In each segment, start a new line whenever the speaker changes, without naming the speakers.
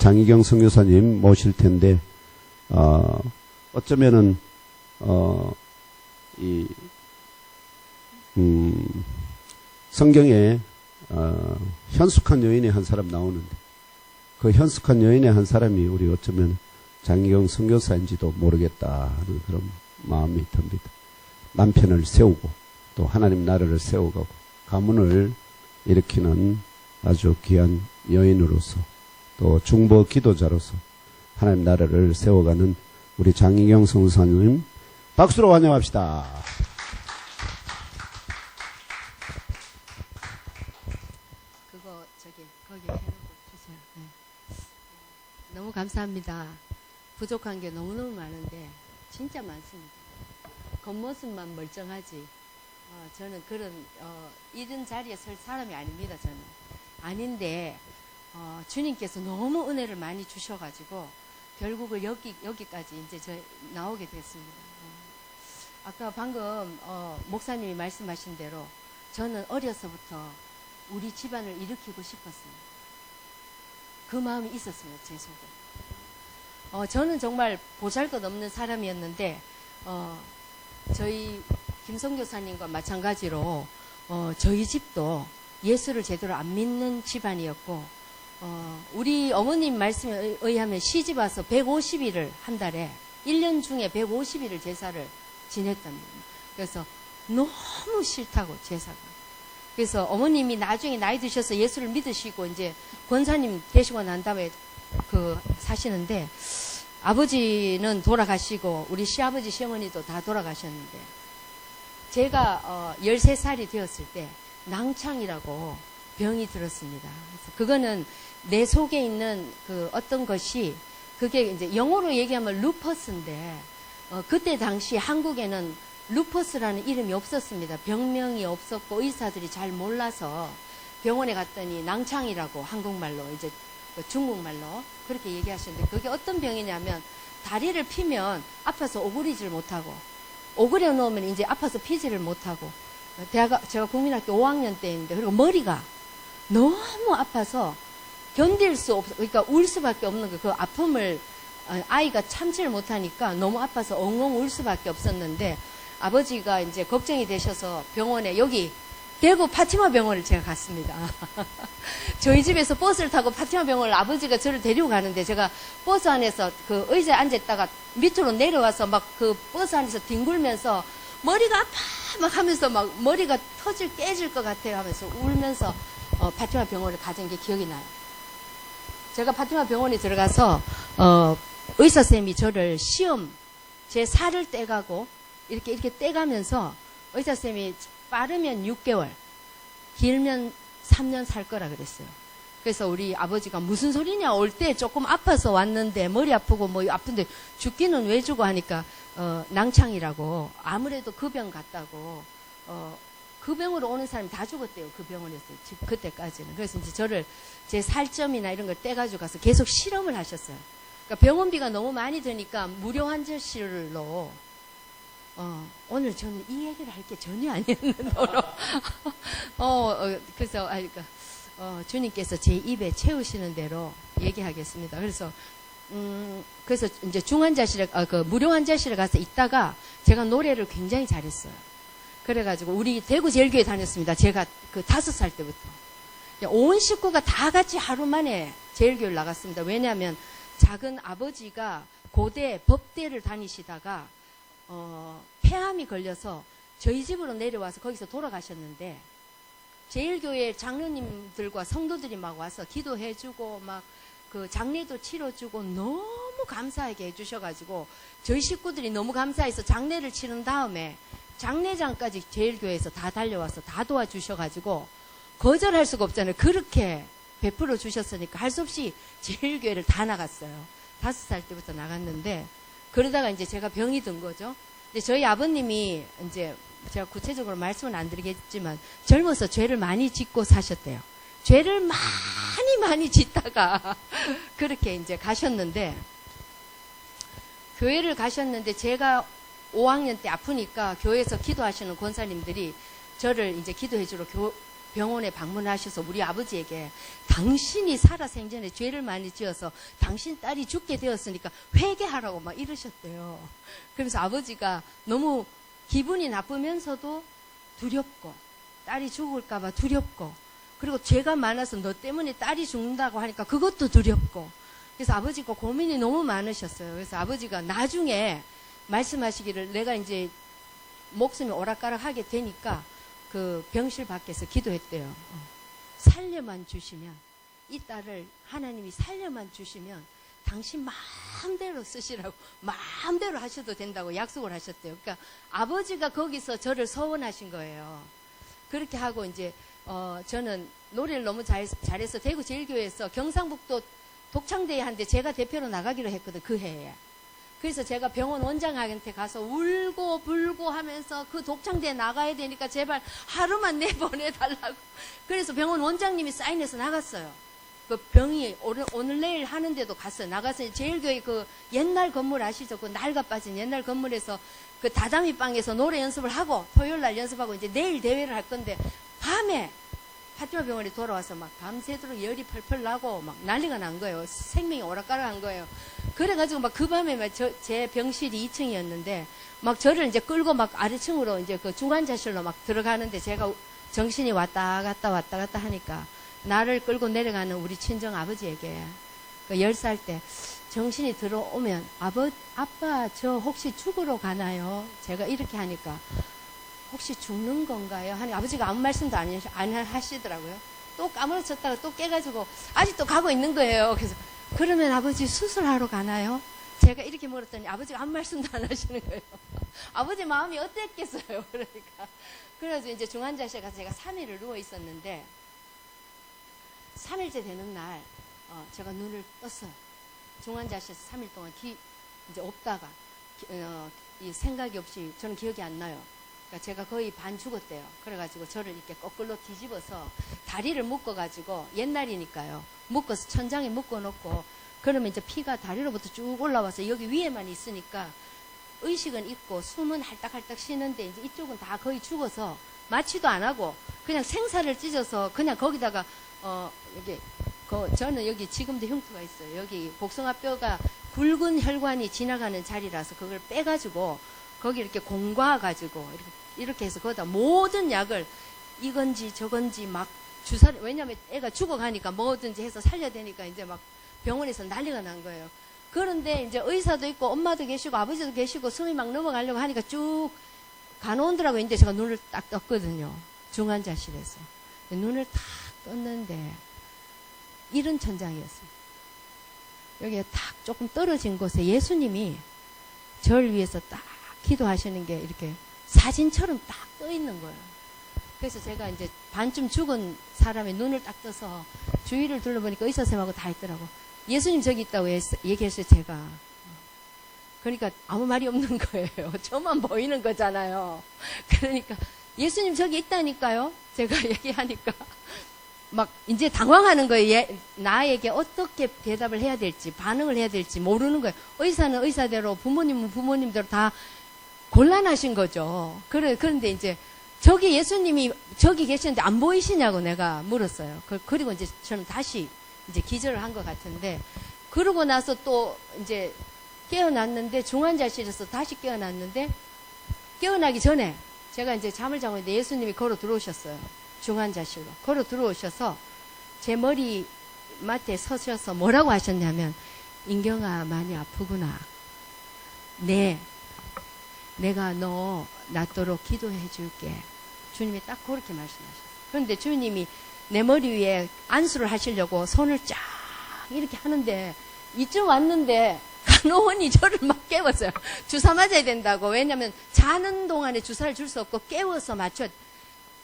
장희경 선교사님 모실 텐데, 어쩌면은, 성경에, 현숙한 여인의 한 사람 나오는데, 그 현숙한 여인의 한 사람이 우리 어쩌면 장희경 선교사인지도 모르겠다 하는 그런 마음이 듭니다. 남편을 세우고, 또 하나님 나라를 세워가고, 가문을 일으키는 아주 귀한 여인으로서, 또 중보 기도자로서 하나님 나라를 세워가는 우리 장희경 선교사님 박수로 환영합시다.
그거 거기 해놓고 주세요. 네. 너무 감사합니다. 부족한 게 너무너무 많은데 진짜 많습니다. 겉모습만 멀쩡하지. 저는 그런 이런 자리에 설 사람이 아닙니다. 저는 아닌데 주님께서 너무 은혜를 많이 주셔가지고 결국은 여기까지 이제 저 나오게 됐습니다. 아까 방금 목사님이 말씀하신 대로 저는 어려서부터 우리 집안을 일으키고 싶었습니다. 그 마음이 있었습니다. 제 속에. 저는 정말 보잘것없는 사람이었는데 저희 김성 교사님과 마찬가지로 저희 집도 예수를 제대로 안 믿는 집안이었고 우리 어머님 말씀에 의하면 시집 와서 150일을 한 달에 1년 중에 150일을 제사를 지냈답니다. 그래서 너무 싫다고 제사가. 그래서 어머님이 나중에 나이 드셔서 예수를 믿으시고 이제 권사님 되시고 난 다음에 사시는데 아버지는 돌아가시고 우리 시아버지 시어머니도 다 돌아가셨는데 제가 13살이 되었을 때 낭창이라고 병이 들었습니다. 그래서 그거는 내 속에 있는 그 어떤 것이 그게 이제 영어로 얘기하면 루퍼스인데 그때 당시 한국에는 루퍼스라는 이름이 없었습니다. 병명이 없었고 의사들이 잘 몰라서 병원에 갔더니 낭창이라고 한국말로 이제 중국말로 그렇게 얘기하시는데 그게 어떤 병이냐면 다리를 피면 아파서 오그리질 못하고 오그려 놓으면 이제 아파서 피지를 못하고 제가 국민학교 5학년 때인데 그리고 머리가 너무 아파서 견딜 수 없어 그러니까 울 수밖에 없는 그 아픔을 아이가 참지를 못하니까 너무 아파서 엉엉 울 수밖에 없었는데 아버지가 이제 걱정이 되셔서 병원에 여기 대구 파티마 병원을 제가 갔습니다. 저희 집에서 버스를 타고 파티마 병원을 아버지가 저를 데리고 가는데 제가 버스 안에서 그 의자에 앉았다가 밑으로 내려와서 막 그 버스 안에서 뒹굴면서 머리가 아파 막 하면서 막 머리가 깨질 것 같아요 하면서 울면서 파티마 병원을 가진 게 기억이 나요. 제가 파티마 병원에 들어가서 의사 선생님이 저를 시험 제 살을 떼가고 이렇게 떼가면서 의사 선생님이 빠르면 6개월, 길면 3년 살 거라 그랬어요. 그래서 우리 아버지가 무슨 소리냐 올 때 조금 아파서 왔는데 머리 아프고 뭐 아픈데 죽기는 왜 주고 하니까 낭창이라고 아무래도 그 병 같다고 그 병으로 오는 사람이 다 죽었대요. 그 병원에서 그때까지는. 그래서 이제 저를 제 살점이나 이런 걸 떼가지고 가서 계속 실험을 하셨어요. 그러니까 병원비가 너무 많이 드니까 무료 환자실로 오늘 저는 이 얘기를 할 게 전혀 아니었는데 그래서 주님께서 제 입에 채우시는 대로 얘기하겠습니다. 그래서 이제 중환자실에 무료 환자실에 가서 있다가 제가 노래를 굉장히 잘했어요. 그래가지고 우리 대구 제일교회 다녔습니다. 제가 5살 때부터 온 식구가 다 같이 하루 만에 제일교회를 나갔습니다. 왜냐하면 작은 아버지가 고대 법대를 다니시다가 폐암이 걸려서 저희 집으로 내려와서 거기서 돌아가셨는데 제일교회 장로님들과 성도들이 막 와서 기도해주고 막 그 장례도 치러주고 너무 감사하게 해주셔가지고 저희 식구들이 너무 감사해서 장례를 치른 다음에 장례장까지 제일교회에서 다 달려와서 다 도와주셔가지고 거절할 수가 없잖아요. 그렇게 베풀어 주셨으니까 할 수 없이 제일교회를 다 나갔어요. 5살 때부터 나갔는데 그러다가 이제 제가 병이 든 거죠. 근데 저희 아버님이 이제 제가 구체적으로 말씀은 안 드리겠지만 젊어서 죄를 많이 짓고 사셨대요. 죄를 많이 짓다가 그렇게 이제 가셨는데 교회를 가셨는데 제가 5학년 때 아프니까 교회에서 기도하시는 권사님들이 저를 이제 기도해 주러 병원에 방문하셔서 우리 아버지에게 당신이 살아생전에 죄를 많이 지어서 당신 딸이 죽게 되었으니까 회개하라고 막 이러셨대요. 그래서 아버지가 너무 기분이 나쁘면서도 두렵고 딸이 죽을까봐 두렵고 그리고 죄가 많아서 너 때문에 딸이 죽는다고 하니까 그것도 두렵고 그래서 아버지가 고민이 너무 많으셨어요. 그래서 아버지가 나중에 말씀하시기를 내가 이제 목숨이 오락가락하게 되니까 그 병실 밖에서 기도했대요. 살려만 주시면 이 딸을 하나님이 살려만 주시면 당신 마음대로 쓰시라고 마음대로 하셔도 된다고 약속을 하셨대요. 그러니까 아버지가 거기서 저를 서원하신 거예요. 그렇게 하고 이제 저는 노래를 너무 잘해서 대구 제일교회에서 경상북도 독창대회 한데 제가 대표로 나가기로 했거든 그 해에. 그래서 제가 병원 원장한테 가서 울고 불고 하면서 그 독창대에 나가야 되니까 제발 하루만 내보내달라고. 그래서 병원 원장님이 사인해서 나갔어요. 그 병이 오늘 내일 하는데도 갔어요. 나가서 제일교회 그 옛날 건물 아시죠? 그 낡아 빠진 옛날 건물에서 그 다다미 방에서 노래 연습을 하고 토요일 날 연습하고 이제 내일 대회를 할 건데 밤에 파티마 병원에 돌아와서 막 밤새도록 열이 펄펄 나고 막 난리가 난 거예요. 생명이 오락가락한 거예요. 그래가지고 막 그 밤에 막 제 병실이 2층이었는데 막 저를 이제 끌고 막 아래층으로 이제 그 중환자실로 막 들어가는데 제가 정신이 왔다 갔다 하니까 나를 끌고 내려가는 우리 친정 아버지에게 그 10살 때 정신이 들어오면 아빠 저 혹시 죽으러 가나요? 제가 이렇게 하니까 혹시 죽는 건가요? 하니 아버지가 아무 말씀도 안 하시더라고요. 또 까무러쳤다가 또 깨가지고 아직도 가고 있는 거예요. 그래서 그러면 아버지 수술하러 가나요? 제가 이렇게 물었더니 아버지가 아무 말씀도 안 하시는 거예요. 아버지 마음이 어땠겠어요? 그러니까. 그래서 이제 중환자실에 가서 제가 3일을 누워 있었는데 3일째 되는 날 제가 눈을 떴어요. 중환자실에서 3일 동안 이제 없다가 이 생각이 없이 저는 기억이 안 나요. 그러니까 제가 거의 반 죽었대요. 그래가지고 저를 이렇게 거꾸로 뒤집어서 다리를 묶어가지고 옛날이니까요. 묶어서 천장에 묶어놓고 그러면 이제 피가 다리로부터 쭉 올라와서 여기 위에만 있으니까 의식은 있고 숨은 할딱할딱 쉬는데 이제 이쪽은 다 거의 죽어서 마취도 안 하고 그냥 생사를 찢어서 그냥 거기다가 여기 저는 여기 지금도 흉터가 있어요. 여기 복숭아뼈가 굵은 혈관이 지나가는 자리라서 그걸 빼가지고 거기 이렇게 공과가지고 이렇게 해서 거기다 모든 약을 이건지 저건지 막 주사를 왜냐면 애가 죽어가니까 뭐든지 해서 살려야 되니까 이제 막 병원에서 난리가 난 거예요. 그런데 이제 의사도 있고 엄마도 계시고 아버지도 계시고 숨이 막 넘어가려고 하니까 쭉 간호원들하고 이제 제가 눈을 딱 떴거든요. 중환자실에서. 눈을 탁 떴는데 이런 천장이었어요. 여기에 탁 조금 떨어진 곳에 예수님이 저를 위해서 딱 기도하시는 게 이렇게 사진처럼 딱 떠 있는 거예요. 그래서 제가 이제 반쯤 죽은 사람의 눈을 딱 떠서 주위를 둘러보니까 의사 선생님하고 다 있더라고. 예수님 저기 있다고 얘기했어요, 제가. 그러니까 아무 말이 없는 거예요. 저만 보이는 거잖아요. 그러니까 예수님 저기 있다니까요. 제가 얘기하니까 막 이제 당황하는 거예요. 나에게 어떻게 대답을 해야 될지 반응을 해야 될지 모르는 거예요. 의사는 의사대로 부모님은 부모님대로 다 곤란하신 거죠. 그런데 이제 저기 예수님이 저기 계시는데 안 보이시냐고 내가 물었어요. 그리고 이제 저는 다시 이제 기절을 한 것 같은데 그러고 나서 또 이제 깨어났는데 중환자실에서 다시 깨어났는데 깨어나기 전에 제가 이제 잠을 자고 있는데 예수님이 걸어 들어오셨어요. 중환자실로 걸어 들어오셔서 제 머리 맡에 서셔서 뭐라고 하셨냐면 인경아 많이 아프구나. 네. 내가 너 낫도록 기도해 줄게. 주님이 딱 그렇게 말씀하셨어요. 그런데 주님이 내 머리 위에 안수를 하시려고 손을 쫙 이렇게 하는데 이쯤 왔는데 간호원이 저를 막 깨웠어요. 주사 맞아야 된다고. 왜냐하면 자는 동안에 주사를 줄 수 없고 깨워서 맞춰.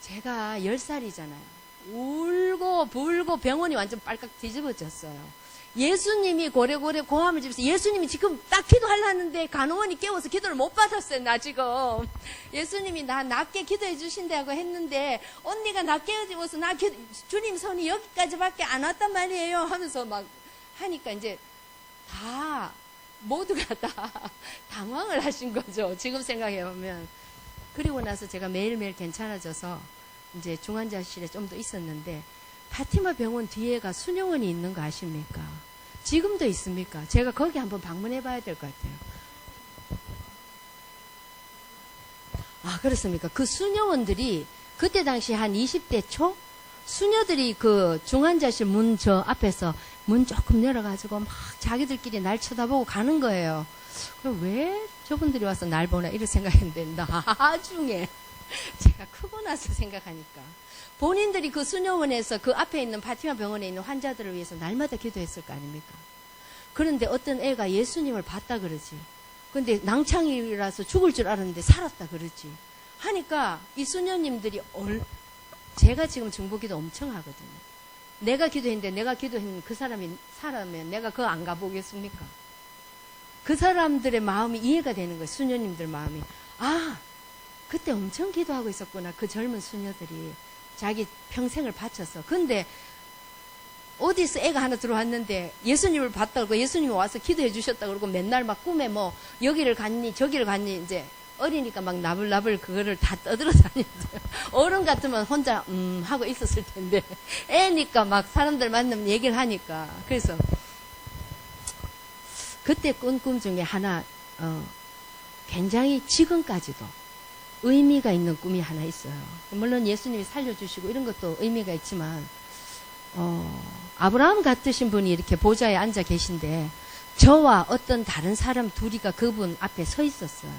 제가 10살이잖아요. 울고 불고 병원이 완전 빨갛 뒤집어졌어요. 예수님이 고래고래 고함을 지면서 예수님이 지금 딱 기도하려는데 간호원이 깨워서 기도를 못 받았어요. 나 지금 예수님이 나 낫게 기도해 주신다고 했는데 언니가 나 깨워서 주님 손이 여기까지밖에 안 왔단 말이에요 하면서 막 하니까 이제 다 모두가 다 당황을 하신 거죠. 지금 생각해 보면. 그리고 나서 제가 매일매일 괜찮아져서 이제 중환자실에 좀 더 있었는데 파티마 병원 뒤에가 수녀원이 있는 거 아십니까? 지금도 있습니까? 제가 거기 한번 방문해 봐야 될 것 같아요. 아, 그렇습니까? 그 수녀원들이 그때 당시 한 20대 초? 수녀들이 그 중환자실 문 저 앞에서 문 조금 열어가지고 막 자기들끼리 날 쳐다보고 가는 거예요. 그럼 왜 저분들이 와서 날 보나 이런 생각했는데 나중에 제가 크고 나서 생각하니까 본인들이 그 수녀원에서 그 앞에 있는 파티마 병원에 있는 환자들을 위해서 날마다 기도했을 거 아닙니까? 그런데 어떤 애가 예수님을 봤다 그러지. 근데 낭창이라서 죽을 줄 알았는데 살았다 그러지. 하니까 이 수녀님들이 제가 지금 중보기도 엄청 하거든요. 내가 기도했는데 내가 기도했는 그 사람이 살아면 내가 그거 안 가보겠습니까? 그 사람들의 마음이 이해가 되는 거예요. 수녀님들 마음이. 아, 그때 엄청 기도하고 있었구나. 그 젊은 수녀들이 자기 평생을 바쳐서. 근데 어디서 애가 하나 들어왔는데 예수님을 봤다고 예수님이 와서 기도해 주셨다 그러고 맨날 막 꿈에 뭐 여기를 갔니 저기를 갔니 이제 어리니까 막 나불나불 그거를 다 떠들어 다녔어요. 어른 같으면 혼자 하고 있었을 텐데 애니까 막 사람들 만나면 얘기를 하니까. 그래서 그때 꾼 꿈 중에 하나 굉장히 지금까지도 의미가 있는 꿈이 하나 있어요. 물론 예수님이 살려주시고 이런 것도 의미가 있지만 아브라함 같으신 분이 이렇게 보좌에 앉아 계신데 저와 어떤 다른 사람 둘이가 그분 앞에 서 있었어요.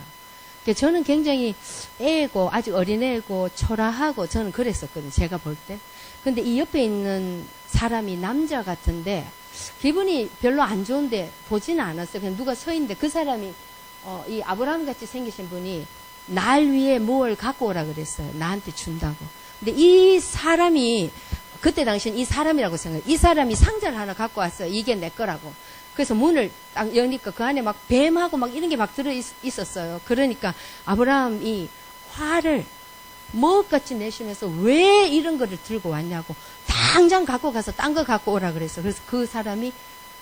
저는 굉장히 애고 아직 어린애고 초라하고 저는 그랬었거든요. 제가 볼 때. 근데 이 옆에 있는 사람이 남자 같은데 기분이 별로 안 좋은데 보지는 않았어요. 그냥 누가 서 있는데 그 사람이 이 아브라함 같이 생기신 분이 날 위해 뭘 갖고 오라 그랬어요. 나한테 준다고. 근데 이 사람이 그때 당시엔 이 사람이라고 생각해요. 이 사람이 상자를 하나 갖고 왔어요. 이게 내 거라고. 그래서 문을 딱 여니까 그 안에 막 뱀하고 막 이런 게 막 들어 있었어요. 그러니까 아브라함이 화를 먹같이 내시면서 왜 이런 거를 들고 왔냐고 당장 갖고 가서 딴 거 갖고 오라 그랬어. 그래서 그 사람이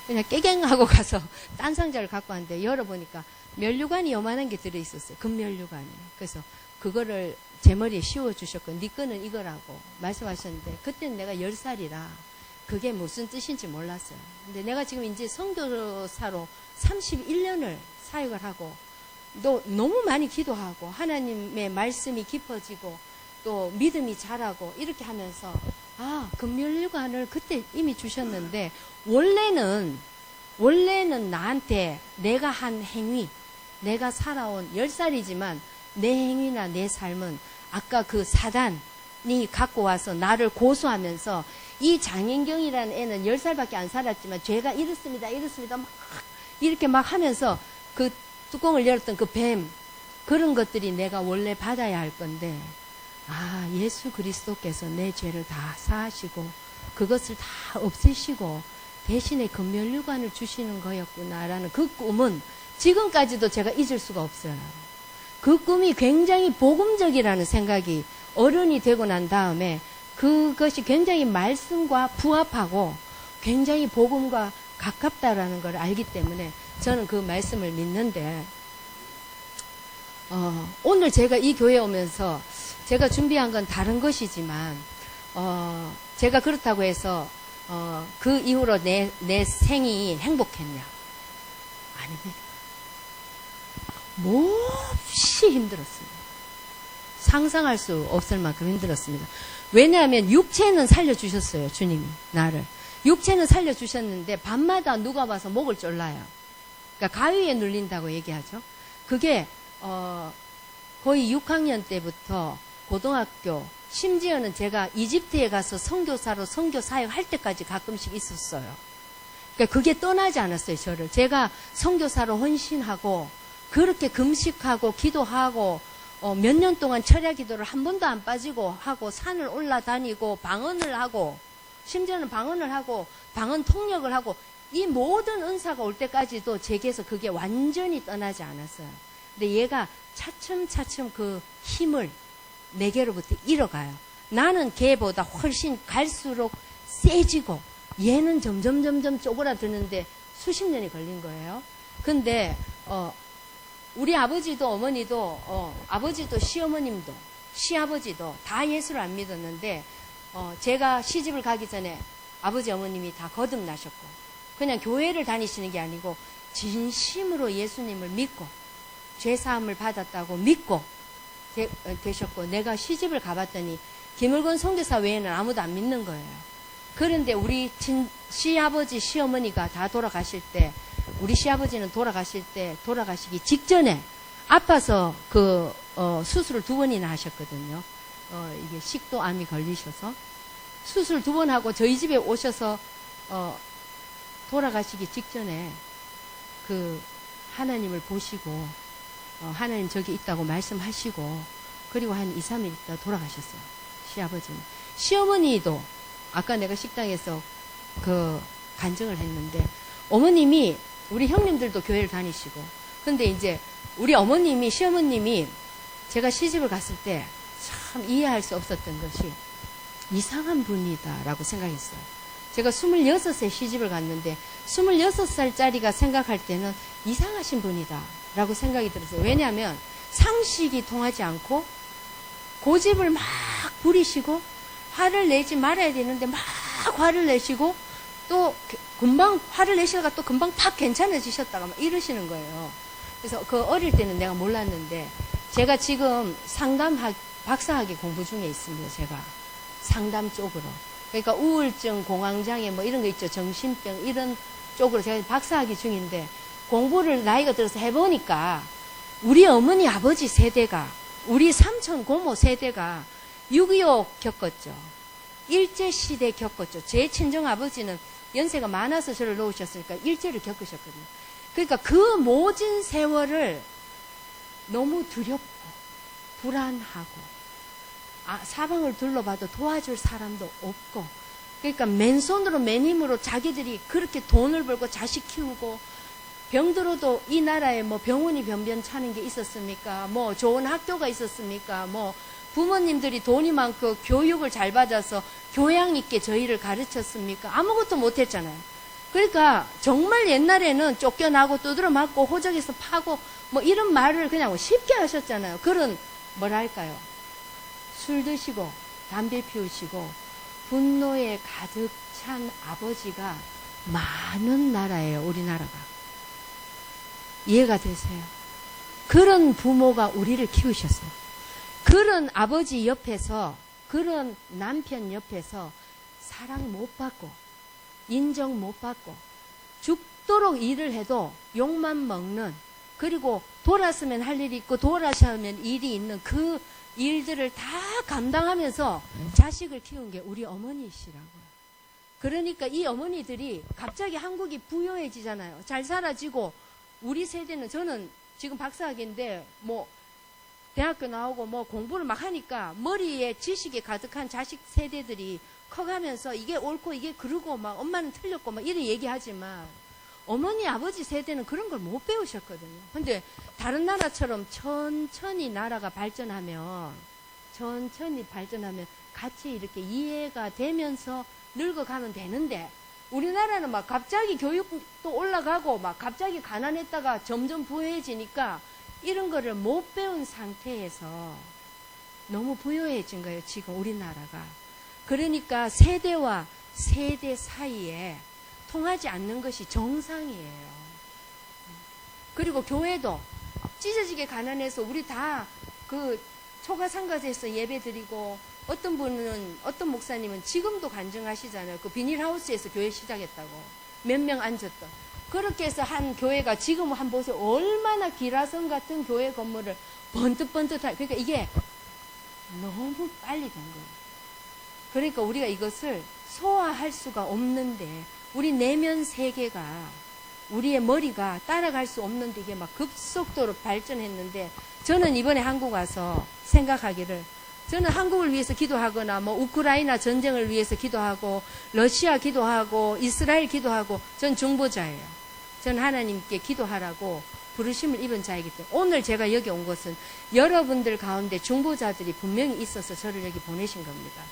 그냥 깨갱하고 가서 딴 상자를 갖고 왔는데 열어보니까 면류관이 요만한 게 들어있었어요. 금면류관이. 그래서 그거를 제 머리에 씌워주셨고 네 거는 이거라고 말씀하셨는데 그때는 내가 10살이라 그게 무슨 뜻인지 몰랐어요. 근데 내가 지금 이제 선교사로 31년을 사역을 하고 또 너무 많이 기도하고 하나님의 말씀이 깊어지고 또 믿음이 자라고 이렇게 하면서 금면류관을 그때 이미 주셨는데 원래는 나한테 내가 한 행위 내가 살아온 10살이지만 내 행위나 내 삶은 아까 그 사단이 갖고 와서 나를 고소하면서 이 장인경이라는 애는 10살밖에 안 살았지만 죄가 이렇습니다 막 이렇게 막 하면서 그 뚜껑을 열었던 그 뱀 그런 것들이 내가 원래 받아야 할 건데 예수 그리스도께서 내 죄를 다 사하시고 그것을 다 없애시고 대신에 금면류관을 주시는 거였구나라는 그 꿈은 지금까지도 제가 잊을 수가 없어요. 그 꿈이 굉장히 복음적이라는 생각이 어른이 되고 난 다음에 그것이 굉장히 말씀과 부합하고 굉장히 복음과 가깝다라는 걸 알기 때문에 저는 그 말씀을 믿는데 오늘 제가 이 교회에 오면서 제가 준비한 건 다른 것이지만 제가 그렇다고 해서 그 이후로 내 생이 행복했냐? 아닙니다. 몹시 힘들었습니다. 상상할 수 없을 만큼 힘들었습니다. 왜냐하면 육체는 살려주셨어요. 주님이 나를. 육체는 살려주셨는데 밤마다 누가 와서 목을 졸라요. 그러니까 가위에 눌린다고 얘기하죠. 그게 거의 6학년 때부터 고등학교 심지어는 제가 이집트에 가서 선교사로 선교 사역할 때까지 가끔씩 있었어요. 그러니까 그게 떠나지 않았어요. 저를. 제가 선교사로 헌신하고 그렇게 금식하고 기도하고 몇 년 동안 철야 기도를 한 번도 안 빠지고 하고 산을 올라다니고 방언을 하고 심지어는 방언을 하고 방언 통역을 하고 이 모든 은사가 올 때까지도 제게서 그게 완전히 떠나지 않았어요. 근데 얘가 차츰차츰 그 힘을 내게로부터 잃어가요. 나는 걔보다 훨씬 갈수록 세지고 얘는 점점 쪼그라드는데 수십 년이 걸린 거예요. 근데 우리 아버지도 어머니도 아버지도 시어머님도 시아버지도 다 예수를 안 믿었는데 제가 시집을 가기 전에 아버지 어머님이 다 거듭나셨고 그냥 교회를 다니시는 게 아니고 진심으로 예수님을 믿고 죄사함을 받았다고 믿고 되셨고 내가 시집을 가봤더니 김을건 선교사 외에는 아무도 안 믿는 거예요. 그런데 우리 시아버지 시어머니가 다 돌아가실 때 우리 시아버지는 돌아가시기 직전에 아파서 수술을 2번이나 하셨거든요. 이게 식도암이 걸리셔서 수술 2번 하고 저희 집에 오셔서 돌아가시기 직전에 하나님을 보시고 하나님 저기 있다고 말씀하시고 그리고 한 2, 3일 있다 돌아가셨어요. 시아버지는. 시어머니도 아까 내가 식당에서 간증을 했는데 어머님이 우리 형님들도 교회를 다니시고 근데 이제 우리 어머님이 시어머님이 제가 시집을 갔을 때 참 이해할 수 없었던 것이 이상한 분이다라고 생각했어요. 제가 26세 시집을 갔는데 26살짜리가 생각할 때는 이상하신 분이다라고 생각이 들었어요. 왜냐하면 상식이 통하지 않고 고집을 막 부리시고 화를 내지 말아야 되는데 막 화를 내시고 또 금방 화를 내시다가 또 금방 팍 괜찮아지셨다가 막 이러시는 거예요. 그래서 어릴 때는 내가 몰랐는데 제가 지금 박사학위 공부 중에 있습니다. 제가 상담 쪽으로. 그러니까 우울증, 공황장애 뭐 이런 거 있죠. 정신병 이런 쪽으로 제가 박사학위 중인데 공부를 나이가 들어서 해보니까 우리 어머니 아버지 세대가 우리 삼촌 고모 세대가 6.25 겪었죠. 일제시대 겪었죠. 제 친정아버지는 연세가 많아서 저를 놓으셨으니까 일제를 겪으셨거든요. 그러니까 그 모진 세월을 너무 두렵고 불안하고 사방을 둘러봐도 도와줄 사람도 없고 그러니까 맨손으로 맨힘으로 자기들이 그렇게 돈을 벌고 자식 키우고 병들어도 이 나라에 뭐 병원이 변변찮은 게 있었습니까? 뭐 좋은 학교가 있었습니까? 뭐 부모님들이 돈이 많고 교육을 잘 받아서 교양 있게 저희를 가르쳤습니까? 아무것도 못했잖아요. 그러니까 정말 옛날에는 쫓겨나고 두드러 맞고 호적에서 파고 뭐 이런 말을 그냥 쉽게 하셨잖아요. 그런 뭐랄까요? 술 드시고 담배 피우시고 분노에 가득 찬 아버지가 많은 나라예요. 우리나라가. 이해가 되세요? 그런 부모가 우리를 키우셨어요. 그런 아버지 옆에서 그런 남편 옆에서 사랑 못 받고 인정 못 받고 죽도록 일을 해도 욕만 먹는 그리고 돌았으면 할 일이 있고 돌아서면 일이 있는 그 일들을 다 감당하면서 자식을 키운 게 우리 어머니시라고요. 그러니까 이 어머니들이 갑자기 한국이 부유해지잖아요. 잘 살아지고 우리 세대는 저는 지금 박사학위인데 뭐 대학교 나오고 뭐 공부를 막 하니까 머리에 지식이 가득한 자식 세대들이 커가면서 이게 옳고 이게 그르고 막 엄마는 틀렸고 막 이런 얘기하지만 어머니 아버지 세대는 그런 걸 못 배우셨거든요. 근데 다른 나라처럼 천천히 나라가 발전하면 같이 이렇게 이해가 되면서 늙어가면 되는데 우리나라는 막 갑자기 교육도 올라가고 막 갑자기 가난했다가 점점 부유해지니까 이런 거를 못 배운 상태에서 너무 부유해진 거예요. 지금 우리나라가. 그러니까 세대와 세대 사이에 통하지 않는 것이 정상이에요. 그리고 교회도 찢어지게 가난해서 우리 다 초가상가에서 예배 드리고 어떤 목사님은 지금도 간증하시잖아요. 그 비닐하우스에서 교회 시작했다고. 몇 명 앉았던. 그렇게 해서 한 교회가 지금 한 보세요. 얼마나 기라성 같은 교회 건물을 번뜩번뜩 그러니까 이게 너무 빨리 된 거예요. 그러니까 우리가 이것을 소화할 수가 없는데 우리 내면 세계가 우리의 머리가 따라갈 수 없는데 이게 막 급속도로 발전했는데 저는 이번에 한국 와서 생각하기를 저는 한국을 위해서 기도하거나 뭐 우크라이나 전쟁을 위해서 기도하고 러시아 기도하고 이스라엘 기도하고 전 중보자예요. 저는 하나님께 기도하라고 부르심을 입은 자이기 때문에 오늘 제가 여기 온 것은 여러분들 가운데 중보자들이 분명히 있어서 저를 여기 보내신 겁니다.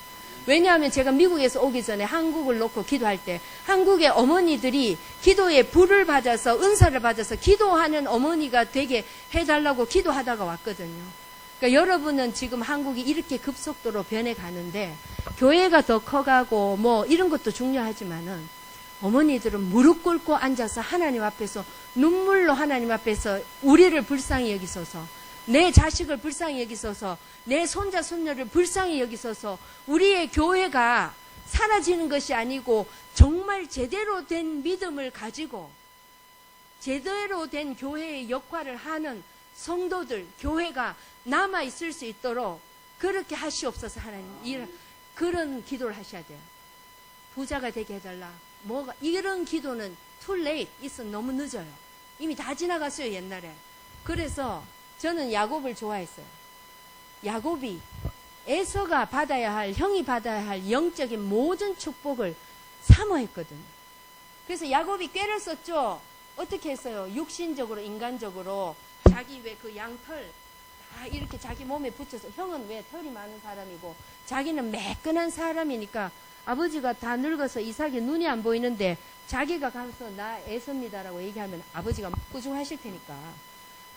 왜냐하면 제가 미국에서 오기 전에 한국을 놓고 기도할 때 한국의 어머니들이 기도에 불을 받아서 은사를 받아서 기도하는 어머니가 되게 해달라고 기도하다가 왔거든요. 그러니까 여러분은 지금 한국이 이렇게 급속도로 변해가는데 교회가 더 커가고 뭐 이런 것도 중요하지만은 어머니들은 무릎 꿇고 앉아서 하나님 앞에서 눈물로 하나님 앞에서 우리를 불쌍히 여기소서, 내 자식을 불쌍히 여기소서, 내 손자 손녀를 불쌍히 여기소서, 우리의 교회가 사라지는 것이 아니고 정말 제대로 된 믿음을 가지고 제대로 된 교회의 역할을 하는 성도들, 교회가 남아있을 수 있도록 그렇게 하시옵소서. 하나님, 그런 기도를 하셔야 돼요. 부자가 되게 해달라. 이런 기도는 too late. 있어 너무 늦어요. 이미 다 지나갔어요, 옛날에. 그래서 저는 야곱을 좋아했어요. 야곱이 에서가 받아야 할, 형이 받아야 할 영적인 모든 축복을 사모했거든요. 그래서 야곱이 꾀를 썼죠. 어떻게 했어요? 육신적으로, 인간적으로 자기 왜 그 양털 다 이렇게 자기 몸에 붙여서, 형은 왜 털이 많은 사람이고 자기는 매끈한 사람이니까 아버지가 다 늙어서 이삭이 눈이 안 보이는데 자기가 가서 나 에서입니다라고 얘기하면 아버지가 꾸중하실 테니까,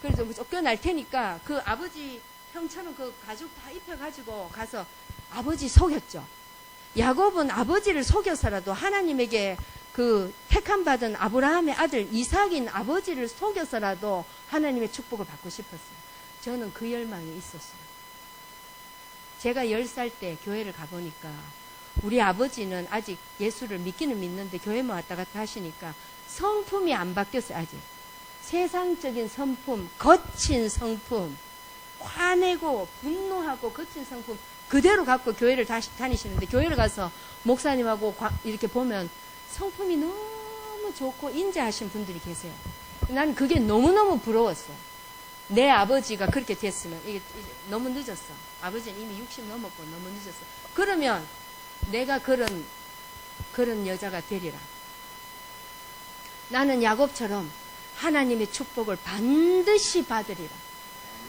그래서 쫓겨날 테니까 그 아버지 형처럼 그 가죽 다 입혀가지고 가서 아버지 속였죠. 야곱은 아버지를 속여서라도 하나님에게 그 택함 받은 아브라함의 아들 이삭인 아버지를 속여서라도 하나님의 축복을 받고 싶었어요. 저는 그 열망이 있었어요. 제가 10살 때 교회를 가보니까 우리 아버지는 아직 예수를 믿기는 믿는데 교회만 왔다 갔다 하시니까 성품이 안 바뀌었어요. 아직 세상적인 성품, 거친 성품, 화내고 분노하고 거친 성품 그대로 갖고 교회를 다니시는데, 교회를 가서 목사님하고 이렇게 보면 성품이 너무 좋고 인자하신 분들이 계세요. 나는 그게 너무너무 부러웠어요. 내 아버지가 그렇게 됐으면. 이게 너무 늦었어. 아버지는 이미 60 넘었고 너무 늦었어. 그러면 내가 그런 여자가 되리라. 나는 야곱처럼 하나님의 축복을 반드시 받으리라.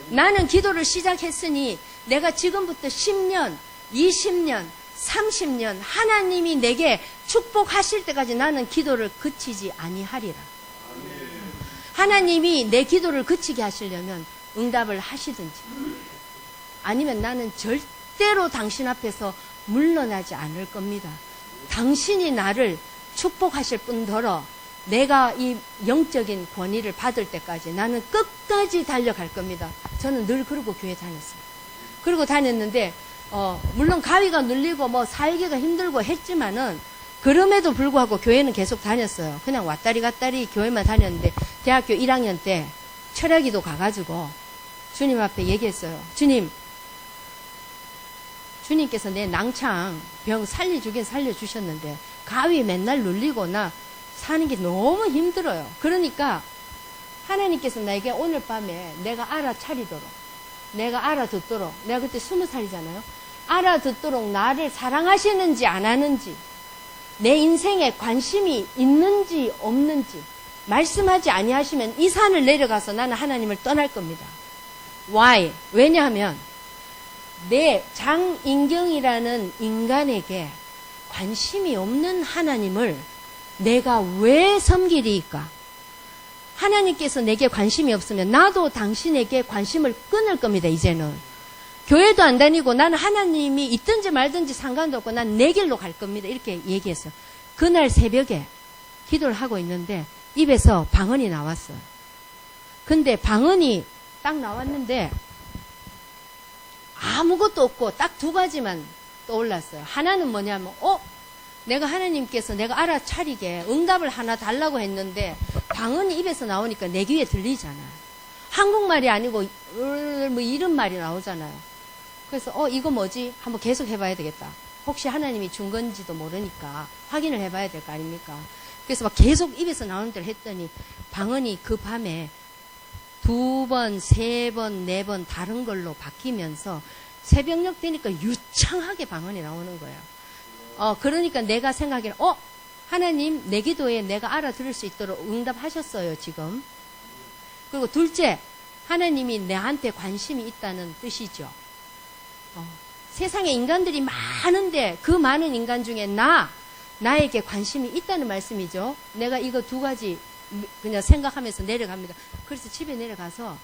나는 기도를 시작했으니 내가 지금부터 10년, 20년, 30년 하나님이 내게 축복하실 때까지 나는 기도를 그치지 아니하리라. 하나님이 내 기도를 그치게 하시려면 응답을 하시든지, 아니면 나는 절대로 당신 앞에서 물러나지 않을 겁니다. 당신이 나를 축복하실 뿐더러 내가 이 영적인 권위를 받을 때까지 나는 끝까지 달려갈 겁니다. 저는 늘 그러고 교회 다녔어요. 그러고 다녔는데 물론 가위가 눌리고 뭐 살기가 힘들고 했지만은 그럼에도 불구하고 교회는 계속 다녔어요. 그냥 왔다리 갔다리 교회만 다녔는데 대학교 1학년 때 철야기도 가가지고 주님 앞에 얘기했어요. 주님께서 내 낭창 병 살려주긴 살려주셨는데 가위 맨날 눌리고 나 사는 게 너무 힘들어요. 그러니까 하나님께서 나에게 오늘 밤에 내가 알아차리도록, 내가 알아듣도록, 내가 그때 20살이잖아요. 알아듣도록 나를 사랑하시는지 안 하는지, 내 인생에 관심이 있는지 없는지 말씀하지 아니하시면 이 산을 내려가서 나는 하나님을 떠날 겁니다. Why? 왜냐하면 내 장인경이라는 인간에게 관심이 없는 하나님을 내가 왜 섬기리까? 하나님께서 내게 관심이 없으면 나도 당신에게 관심을 끊을 겁니다. 이제는 교회도 안 다니고 나는 하나님이 있든지 말든지 상관도 없고 난 내 길로 갈 겁니다. 이렇게 얘기했어요. 그날 새벽에 기도를 하고 있는데 입에서 방언이 나왔어요. 근데 방언이 딱 나왔는데 아무것도 없고 딱 2가지만 떠올랐어요. 하나는 뭐냐면 내가 하나님께서 내가 알아차리게 응답을 하나 달라고 했는데 방언이 입에서 나오니까 내 귀에 들리잖아요. 한국말이 아니고 뭐 이런 말이 나오잖아요. 그래서 이거 뭐지? 한번 계속 해봐야 되겠다. 혹시 하나님이 준 건지도 모르니까 확인을 해봐야 될 거 아닙니까? 그래서 막 계속 입에서 나오는 대로 했더니 방언이 그 밤에 2번, 3번, 4번 다른 걸로 바뀌면서 새벽녘 되니까 유창하게 방언이 나오는 거예요. 그러니까 내가 생각에는 하나님 내 기도에 내가 알아들을 수 있도록 응답하셨어요 지금. 그리고 둘째, 하나님이 나한테 관심이 있다는 뜻이죠. 세상에 인간들이 많은데 그 많은 인간 중에 나에게 관심이 있다는 말씀이죠. 내가 이거 2가지 그냥 생각하면서 내려갑니다. 그래서 집에 가서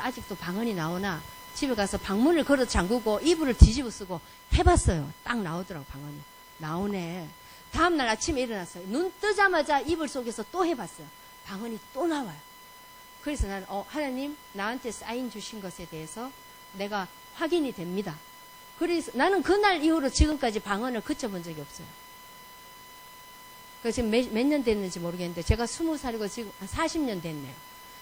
아직도 방언이 나오나 집에 가서 방문을 걸어 잠그고 이불을 뒤집어 쓰고 해봤어요. 딱 나오더라고, 방언이. 나오네. 다음날 아침에 일어났어요. 눈 뜨자마자 이불 속에서 또 해봤어요. 방언이 또 나와요. 그래서 나는 하나님 나한테 사인 주신 것에 대해서 내가 확인이 됩니다. 그래서 나는 그날 이후로 지금까지 방언을 그쳐본 적이 없어요. 그래서 지금 몇 년 됐는지 모르겠는데 제가 20살이고 지금 한 40년 됐네요.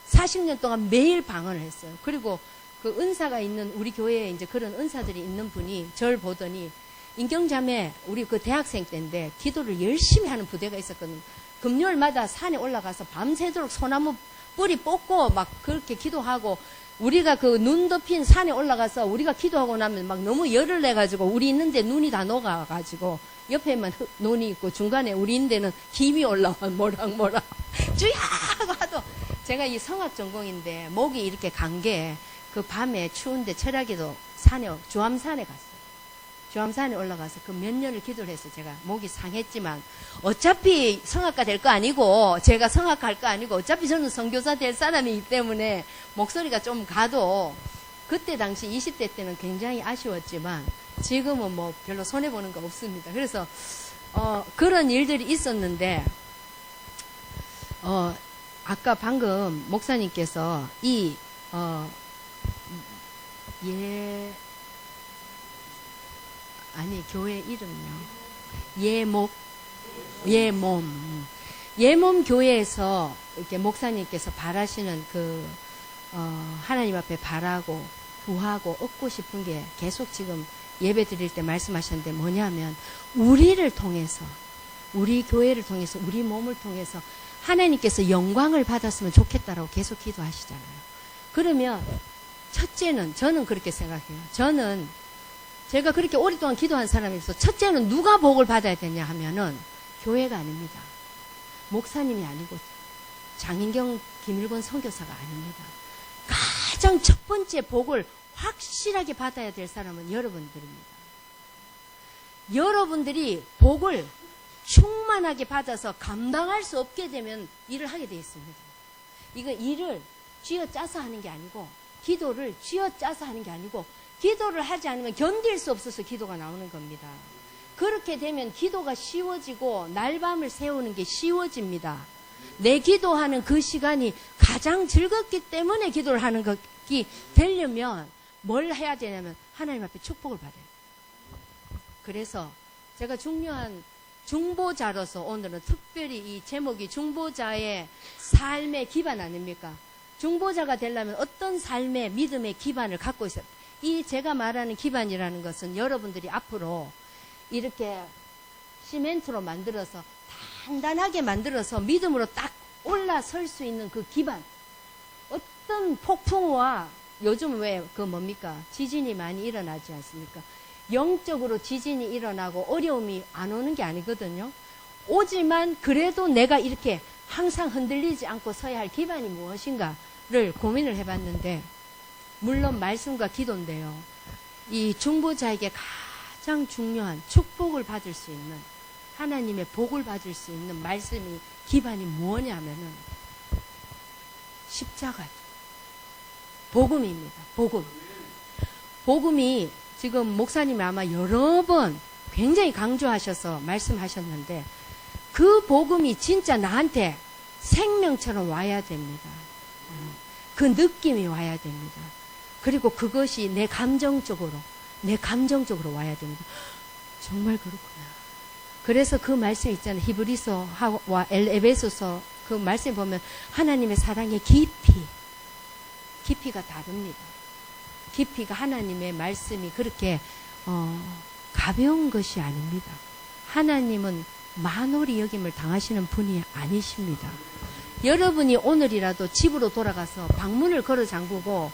40년 동안 매일 방언을 했어요. 그리고 그 은사가 있는 우리 교회에 이제 그런 은사들이 있는 분이 저를 보더니 인경자매 우리 그 대학생 때인데 기도를 열심히 하는 부대가 있었거든요. 금요일마다 산에 올라가서 밤새도록 소나무 뿌리 뽑고 막 그렇게 기도하고 우리가 그 눈 덮인 산에 올라가서 우리가 기도하고 나면 막 너무 열을 내가지고 우리 있는데 눈이 다 녹아가지고 옆에만 눈이 있고 중간에 우리 있는 데는 김이 올라와 모락모락 주야 하도 제가 이 성악 전공인데 목이 이렇게 간 게 그 밤에 추운데 철학에도 산에 주암산에 갔어요. 주암산에 올라가서 그 몇 년을 기도를 해서 제가 목이 상했지만 어차피 성악가 될 거 아니고 제가 성악할 거 아니고 어차피 저는 선교사 될 사람이기 때문에 목소리가 좀 가도 그때 당시 20대 때는 굉장히 아쉬웠지만 지금은 뭐 별로 손해보는 거 없습니다. 그래서 그런 일들이 있었는데 아까 방금 목사님께서 교회 이름이요. 예몸 교회에서 이렇게 목사님께서 바라시는 하나님 앞에 바라고 구하고 얻고 싶은 게 계속 지금 예배 드릴 때 말씀하셨는데 뭐냐면 우리를 통해서 우리 교회를 통해서 우리 몸을 통해서 하나님께서 영광을 받았으면 좋겠다라고 계속 기도하시잖아요. 그러면 첫째는 저는 그렇게 생각해요. 제가 그렇게 오랫동안 기도한 사람이어서 첫째는 누가 복을 받아야 되냐 하면은 교회가 아닙니다. 목사님이 아니고 장인경 김일권 선교사가 아닙니다. 가장 첫 번째 복을 확실하게 받아야 될 사람은 여러분들입니다. 여러분들이 복을 충만하게 받아서 감당할 수 없게 되면 일을 하게 되어 있습니다. 이거 일을 쥐어짜서 하는 게 아니고 기도를 쥐어짜서 하는 게 아니고 기도를 하지 않으면 견딜 수 없어서 기도가 나오는 겁니다. 그렇게 되면 기도가 쉬워지고 날밤을 세우는 게 쉬워집니다. 내 기도하는 그 시간이 가장 즐겁기 때문에 기도를 하는 것이 되려면 뭘 해야 되냐면 하나님 앞에 축복을 받아요. 그래서 제가 중요한 중보자로서 오늘은 특별히 이 제목이 중보자의 삶의 기반 아닙니까? 중보자가 되려면 어떤 삶의 믿음의 기반을 갖고 있어요. 이 제가 말하는 기반이라는 것은 여러분들이 앞으로 이렇게 시멘트로 만들어서 단단하게 만들어서 믿음으로 딱 올라설 수 있는 그 기반. 어떤 폭풍우와 요즘 왜 지진이 많이 일어나지 않습니까? 영적으로 지진이 일어나고 어려움이 안 오는 게 아니거든요. 오지만 그래도 내가 이렇게 항상 흔들리지 않고 서야 할 기반이 무엇인가를 고민을 해봤는데 물론 말씀과 기도인데요. 이 중보자에게 가장 중요한 축복을 받을 수 있는 하나님의 복을 받을 수 있는 말씀이 기반이 뭐냐면은 십자가죠. 복음입니다. 복음이 지금 목사님이 아마 여러 번 굉장히 강조하셔서 말씀하셨는데 그 복음이 진짜 나한테 생명처럼 와야 됩니다. 그 느낌이 와야 됩니다. 그리고 그것이 내 감정적으로 와야 됩니다. 정말 그렇구나. 그래서 그 말씀 있잖아요. 히브리서와 에베소서 그 말씀 보면 하나님의 사랑의 깊이가 다릅니다. 깊이가 하나님의 말씀이 그렇게 가벼운 것이 아닙니다. 하나님은 만홀히 여김을 당하시는 분이 아니십니다. 여러분이 오늘이라도 집으로 돌아가서 방문을 걸어 잠그고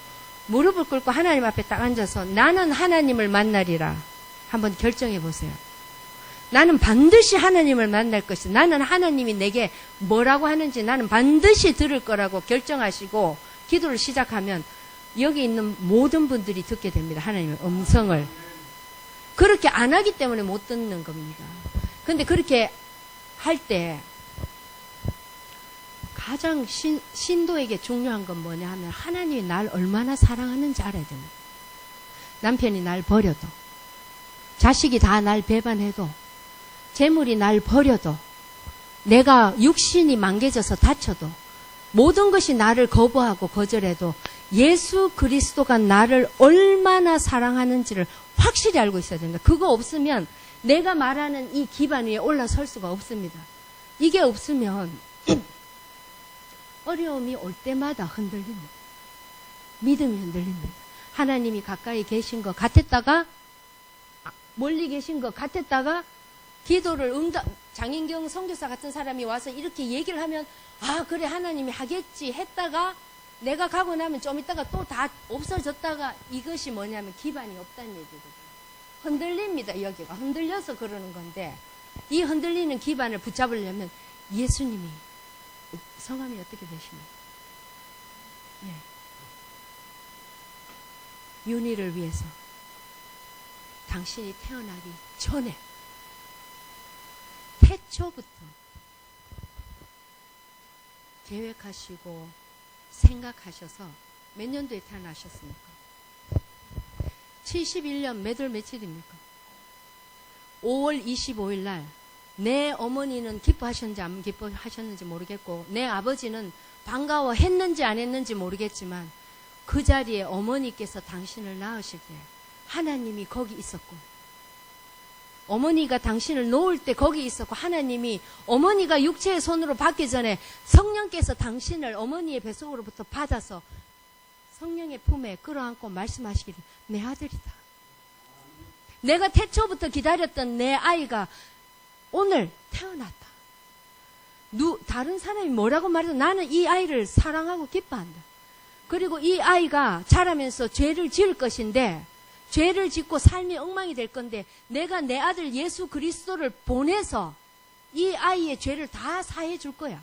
무릎을 꿇고 하나님 앞에 딱 앉아서 나는 하나님을 만나리라 한번 결정해 보세요. 나는 반드시 하나님을 만날 것이다. 나는 하나님이 내게 뭐라고 하는지 나는 반드시 들을 거라고 결정하시고 기도를 시작하면 여기 있는 모든 분들이 듣게 됩니다. 하나님의 음성을. 그렇게 안 하기 때문에 못 듣는 겁니다. 근데 그렇게 할 때 가장 신도에게 중요한 건 뭐냐 하면 하나님이 날 얼마나 사랑하는지 알아야 됩니다. 남편이 날 버려도, 자식이 다 날 배반해도, 재물이 날 버려도, 내가 육신이 망개져서 다쳐도, 모든 것이 나를 거부하고 거절해도 예수 그리스도가 나를 얼마나 사랑하는지를 확실히 알고 있어야 됩니다. 그거 없으면 내가 말하는 이 기반 위에 올라설 수가 없습니다. 이게 없으면 어려움이 올 때마다 흔들립니다. 믿음이 흔들립니다. 하나님이 가까이 계신 것 같았다가 멀리 계신 것 같았다가 기도를 장인경 선교사 같은 사람이 와서 이렇게 얘기를 하면 아 그래 하나님이 하겠지 했다가 내가 가고 나면 좀 있다가 또 다 없어졌다가 이것이 뭐냐면 기반이 없다는 얘기거든요. 흔들립니다. 여기가 흔들려서 그러는 건데 이 흔들리는 기반을 붙잡으려면 예수님이 성함이 어떻게 되십니까? 예. 윤희를 위해서 당신이 태어나기 전에 태초부터 계획하시고 생각하셔서 몇 년도에 태어나셨습니까? 71년 몇 월 며칠입니까? 5월 25일 날 내 어머니는 기뻐하셨는지 안 기뻐하셨는지 모르겠고 내 아버지는 반가워했는지 안 했는지 모르겠지만 그 자리에 어머니께서 당신을 낳으실 때 하나님이 거기 있었고 어머니가 당신을 놓을 때 거기 있었고 하나님이 어머니가 육체의 손으로 받기 전에 성령께서 당신을 어머니의 뱃속으로부터 받아서 성령의 품에 끌어안고 말씀하시기를 내 아들이다. 내가 태초부터 기다렸던 내 아이가 오늘 태어났다. 다른 사람이 뭐라고 말해도 나는 이 아이를 사랑하고 기뻐한다. 그리고 이 아이가 자라면서 죄를 지을 것인데 죄를 짓고 삶이 엉망이 될 건데 내가 내 아들 예수 그리스도를 보내서 이 아이의 죄를 다 사해 줄 거야.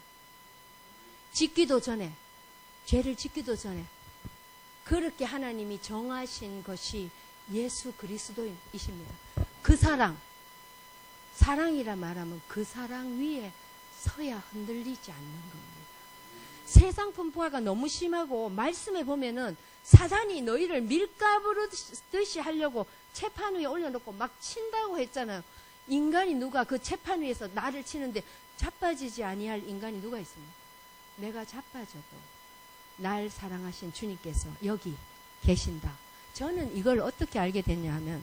짓기도 전에 죄를 짓기도 전에 그렇게 하나님이 정하신 것이 예수 그리스도이십니다. 그 사랑이라 말하면 그 사랑 위에 서야 흔들리지 않는 겁니다. 세상 분포화가 너무 심하고 말씀에 보면은 사단이 너희를 밀가부르듯이 하려고 채판 위에 올려놓고 막 친다고 했잖아요. 인간이 누가 그 채판 위에서 나를 치는데 자빠지지 아니할 인간이 누가 있습니까? 내가 자빠져도 날 사랑하신 주님께서 여기 계신다. 저는 이걸 어떻게 알게 됐냐 하면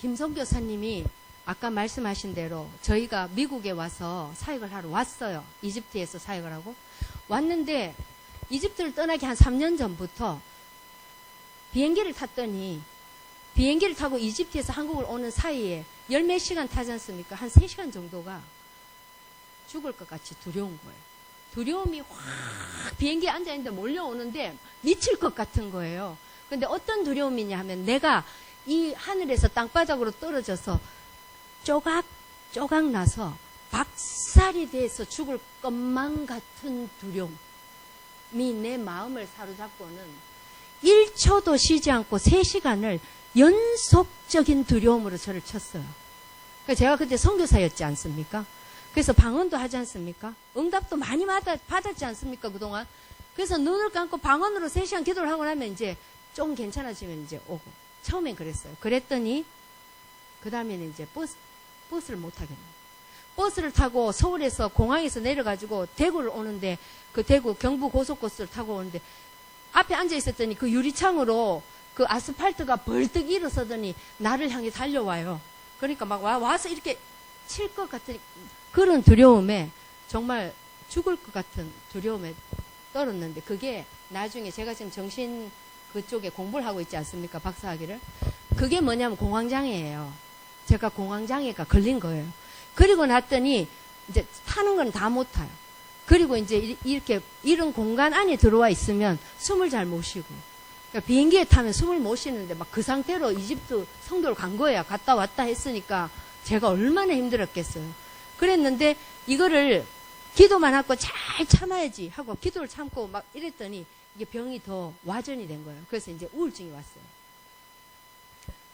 김성 교사님이 아까 말씀하신 대로 저희가 미국에 와서 사역을 하러 왔어요. 이집트에서 사역을 하고 왔는데 이집트를 떠나기 한 3년 전부터 비행기를 탔더니 비행기를 타고 이집트에서 한국을 오는 사이에 열 몇 시간 타지 않습니까? 한 3시간 정도가 죽을 것 같이 두려운 거예요. 두려움이 확 비행기에 앉아있는데 몰려오는데 미칠 것 같은 거예요. 근데 어떤 두려움이냐 하면 내가 이 하늘에서 땅바닥으로 떨어져서 쪼각 나서 박살이 돼서 죽을 것만 같은 두려움이 내 마음을 사로잡고는 1초도 쉬지 않고 3시간을 연속적인 두려움으로 저를 쳤어요. 그러니까 제가 그때 선교사였지 않습니까? 그래서 방언도 하지 않습니까? 응답도 많이 받았지 않습니까? 그동안. 그래서 눈을 감고 방언으로 3시간 기도를 하고 나면 이제 좀 괜찮아지면 이제 오고. 처음엔 그랬어요. 그랬더니 그 다음에는 이제 버스를 못 타겠네요. 버스를 타고 서울에서 공항에서 내려가지고 대구를 오는데 그 대구 경부 고속버스를 타고 오는데 앞에 앉아 있었더니 그 유리창으로 그 아스팔트가 벌떡 일어서더니 나를 향해 달려와요. 그러니까 막 와서 이렇게 칠 것 같은 그런 두려움에 정말 죽을 것 같은 두려움에 떨었는데 그게 나중에 제가 지금 정신 그쪽에 공부를 하고 있지 않습니까? 박사학위를. 그게 뭐냐면 공황장애예요. 제가 공황장애가 걸린 거예요. 그리고 났더니 이제 타는 건 다 못 타요. 그리고 이제 이렇게 이런 공간 안에 들어와 있으면 숨을 잘 못 쉬고. 그러니까 비행기에 타면 숨을 못 쉬는데 막 그 상태로 이집트 성도를 간 거예요. 갔다 왔다 했으니까 제가 얼마나 힘들었겠어요. 그랬는데 이거를 기도만 하고 잘 참아야지 하고 기도를 참고 막 이랬더니 이게 병이 더 와전이 된 거예요. 그래서 이제 우울증이 왔어요.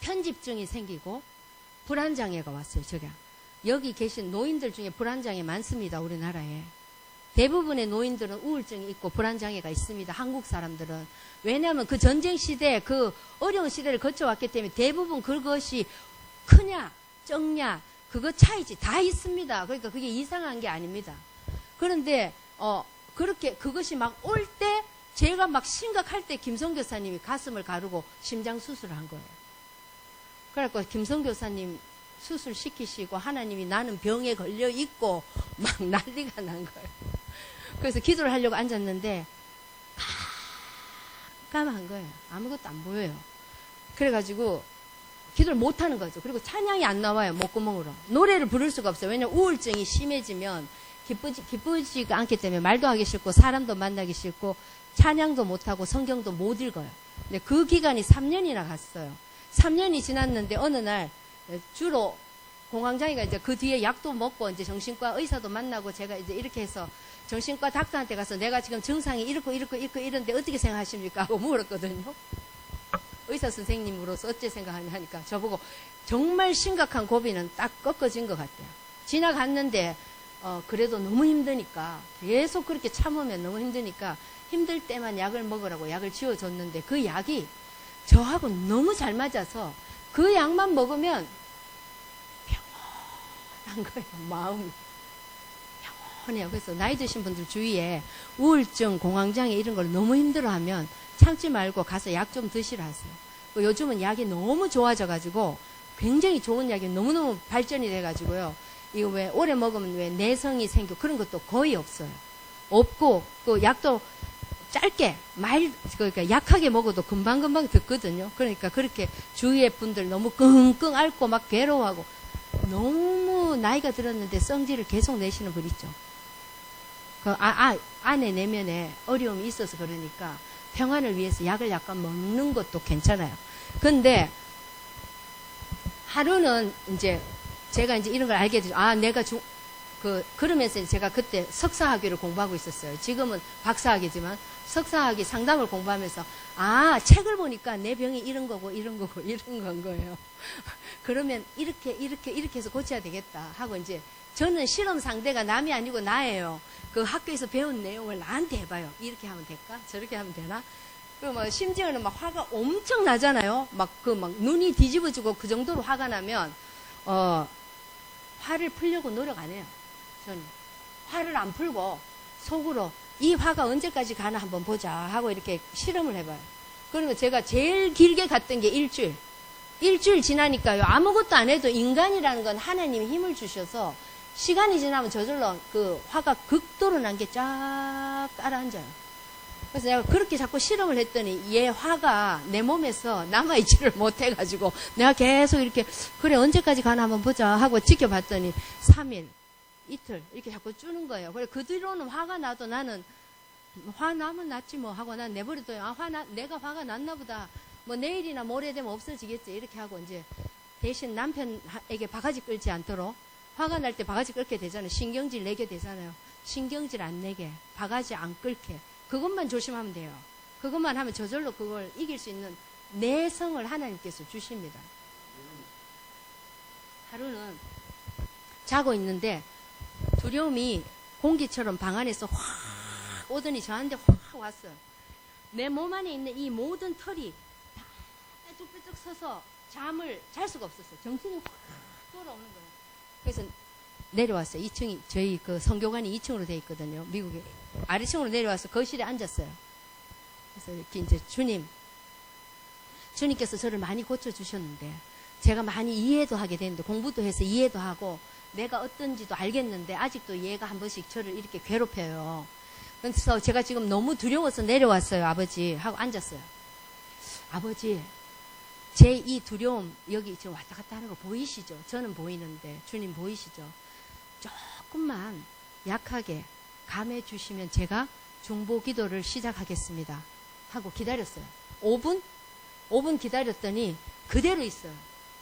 편집증이 생기고 불안장애가 왔어요. 제가 여기 계신 노인들 중에 불안장애 많습니다. 우리나라에 대부분의 노인들은 우울증이 있고 불안장애가 있습니다. 한국 사람들은. 왜냐하면 그 전쟁 시대, 그 어려운 시대를 거쳐왔기 때문에 대부분 그것이 크냐, 적냐, 그거 차이지 다 있습니다. 그러니까 그게 이상한 게 아닙니다. 그런데, 그렇게 그것이 막 올 때, 제가 막 심각할 때 김성 교사님이 가슴을 가르고 심장 수술을 한 거예요. 그래갖고 김성 교사님 수술 시키시고 하나님이 나는 병에 걸려 있고 막 난리가 난 거예요. 그래서 기도를 하려고 앉았는데 깜깜한 거예요. 아무것도 안 보여요. 그래가지고 기도를 못 하는 거죠. 그리고 찬양이 안 나와요. 목구멍으로. 노래를 부를 수가 없어요. 왜냐면 우울증이 심해지면 기쁘지가 않기 때문에 말도 하기 싫고 사람도 만나기 싫고 찬양도 못하고 성경도 못 읽어요. 근데 그 기간이 3년이나 갔어요. 3년이 지났는데 어느 날 주로 공황장애가 이제 그 뒤에 약도 먹고 이제 정신과 의사도 만나고 제가 이제 이렇게 해서 정신과 닥터한테 가서 내가 지금 증상이 이렇고 이런데 어떻게 생각하십니까? 하고 물었거든요. 의사 선생님으로서 어째 생각하냐니까 저보고 정말 심각한 고비는 딱 꺾어진 것 같아요. 지나갔는데 그래도 너무 힘드니까 계속 그렇게 참으면 너무 힘드니까 힘들 때만 약을 먹으라고 약을 지어줬는데 그 약이 저하고 너무 잘 맞아서 그 약만 먹으면 평온한 거예요. 마음이 평온해요. 그래서 나이 드신 분들 주위에 우울증, 공황장애 이런 걸 너무 힘들어하면 참지 말고 가서 약 좀 드시라 하세요. 요즘은 약이 너무 좋아져가지고 굉장히 좋은 약이 너무너무 발전이 돼가지고요. 이거 왜 오래 먹으면 왜 내성이 생기고 그런 것도 거의 없어요. 없고 그 약도 짧게 그러니까 약하게 먹어도 금방금방 듣거든요. 그러니까 그렇게 주위의 분들 너무 끙끙 앓고 막 괴로워하고 너무 나이가 들었는데 성질을 계속 내시는 분 있죠. 그 안에 내면에 어려움이 있어서 그러니까 평안을 위해서 약을 약간 먹는 것도 괜찮아요. 근데 하루는 이제 제가 이제 이런 걸 알게 되죠. 내가 그러면서 제가 그때 석사학위를 공부하고 있었어요. 지금은 박사학위지만 석사학위 상담을 공부하면서 책을 보니까 내 병이 이런 거고 이런 건 거예요. 그러면 이렇게 해서 고쳐야 되겠다 하고 이제 저는 실험 상대가 남이 아니고 나예요. 그 학교에서 배운 내용을 나한테 해봐요. 이렇게 하면 될까? 저렇게 하면 되나? 그리고 막 심지어는 막 화가 엄청 나잖아요. 막 눈이 뒤집어지고 그 정도로 화가 나면 화를 풀려고 노력 안 해요. 저는 화를 안 풀고 속으로 이 화가 언제까지 가나 한번 보자 하고 이렇게 실험을 해봐요. 그러면 제가 제일 길게 갔던 게 일주일 지나니까요. 아무것도 안 해도 인간이라는 건 하나님이 힘을 주셔서 시간이 지나면 저절로 그 화가 극도로 난 게 쫙 깔아앉아요. 그래서 내가 그렇게 자꾸 실험을 했더니 얘 화가 내 몸에서 남아있지를 못해가지고 내가 계속 이렇게 그래 언제까지 가나 한번 보자 하고 지켜봤더니 3일, 이틀 이렇게 자꾸 주는 거예요. 그래 그 뒤로는 화가 나도 나는 화 나면 낫지 뭐 하고 난 내버려둬요. 내가 화가 났나 보다. 뭐 내일이나 모레 되면 없어지겠지 이렇게 하고 이제 대신 남편에게 바가지 끌지 않도록 화가 날 때 바가지 끌게 되잖아요. 신경질 내게 되잖아요. 신경질 안 내게 바가지 안 끌게 그것만 조심하면 돼요. 그것만 하면 저절로 그걸 이길 수 있는 내성을 하나님께서 주십니다. 하루는 자고 있는데 두려움이 공기처럼 방 안에서 확 오더니 저한테 확 왔어요. 내 몸 안에 있는 이 모든 털이 다 빼쭉빼쭉 서서 잠을 잘 수가 없었어요. 정신이 확 돌아오는 거예요. 그래서 내려왔어요. 2층이 저희 그 성교관이 2층으로 돼 있거든요. 미국에 아래층으로 내려와서 거실에 앉았어요. 그래서 이렇게 이제 주님께서 저를 많이 고쳐주셨는데 제가 많이 이해도 하게 되는데 공부도 해서 이해도 하고 내가 어떤지도 알겠는데 아직도 얘가 한 번씩 저를 이렇게 괴롭혀요. 그래서 제가 지금 너무 두려워서 내려왔어요. 아버지 하고 앉았어요. 아버지 제 이 두려움 여기 지금 왔다 갔다 하는 거 보이시죠? 저는 보이는데 주님 보이시죠? 조금만 약하게 감해 주시면 제가 중보 기도를 시작하겠습니다 하고 기다렸어요. 5분 기다렸더니 그대로 있어요.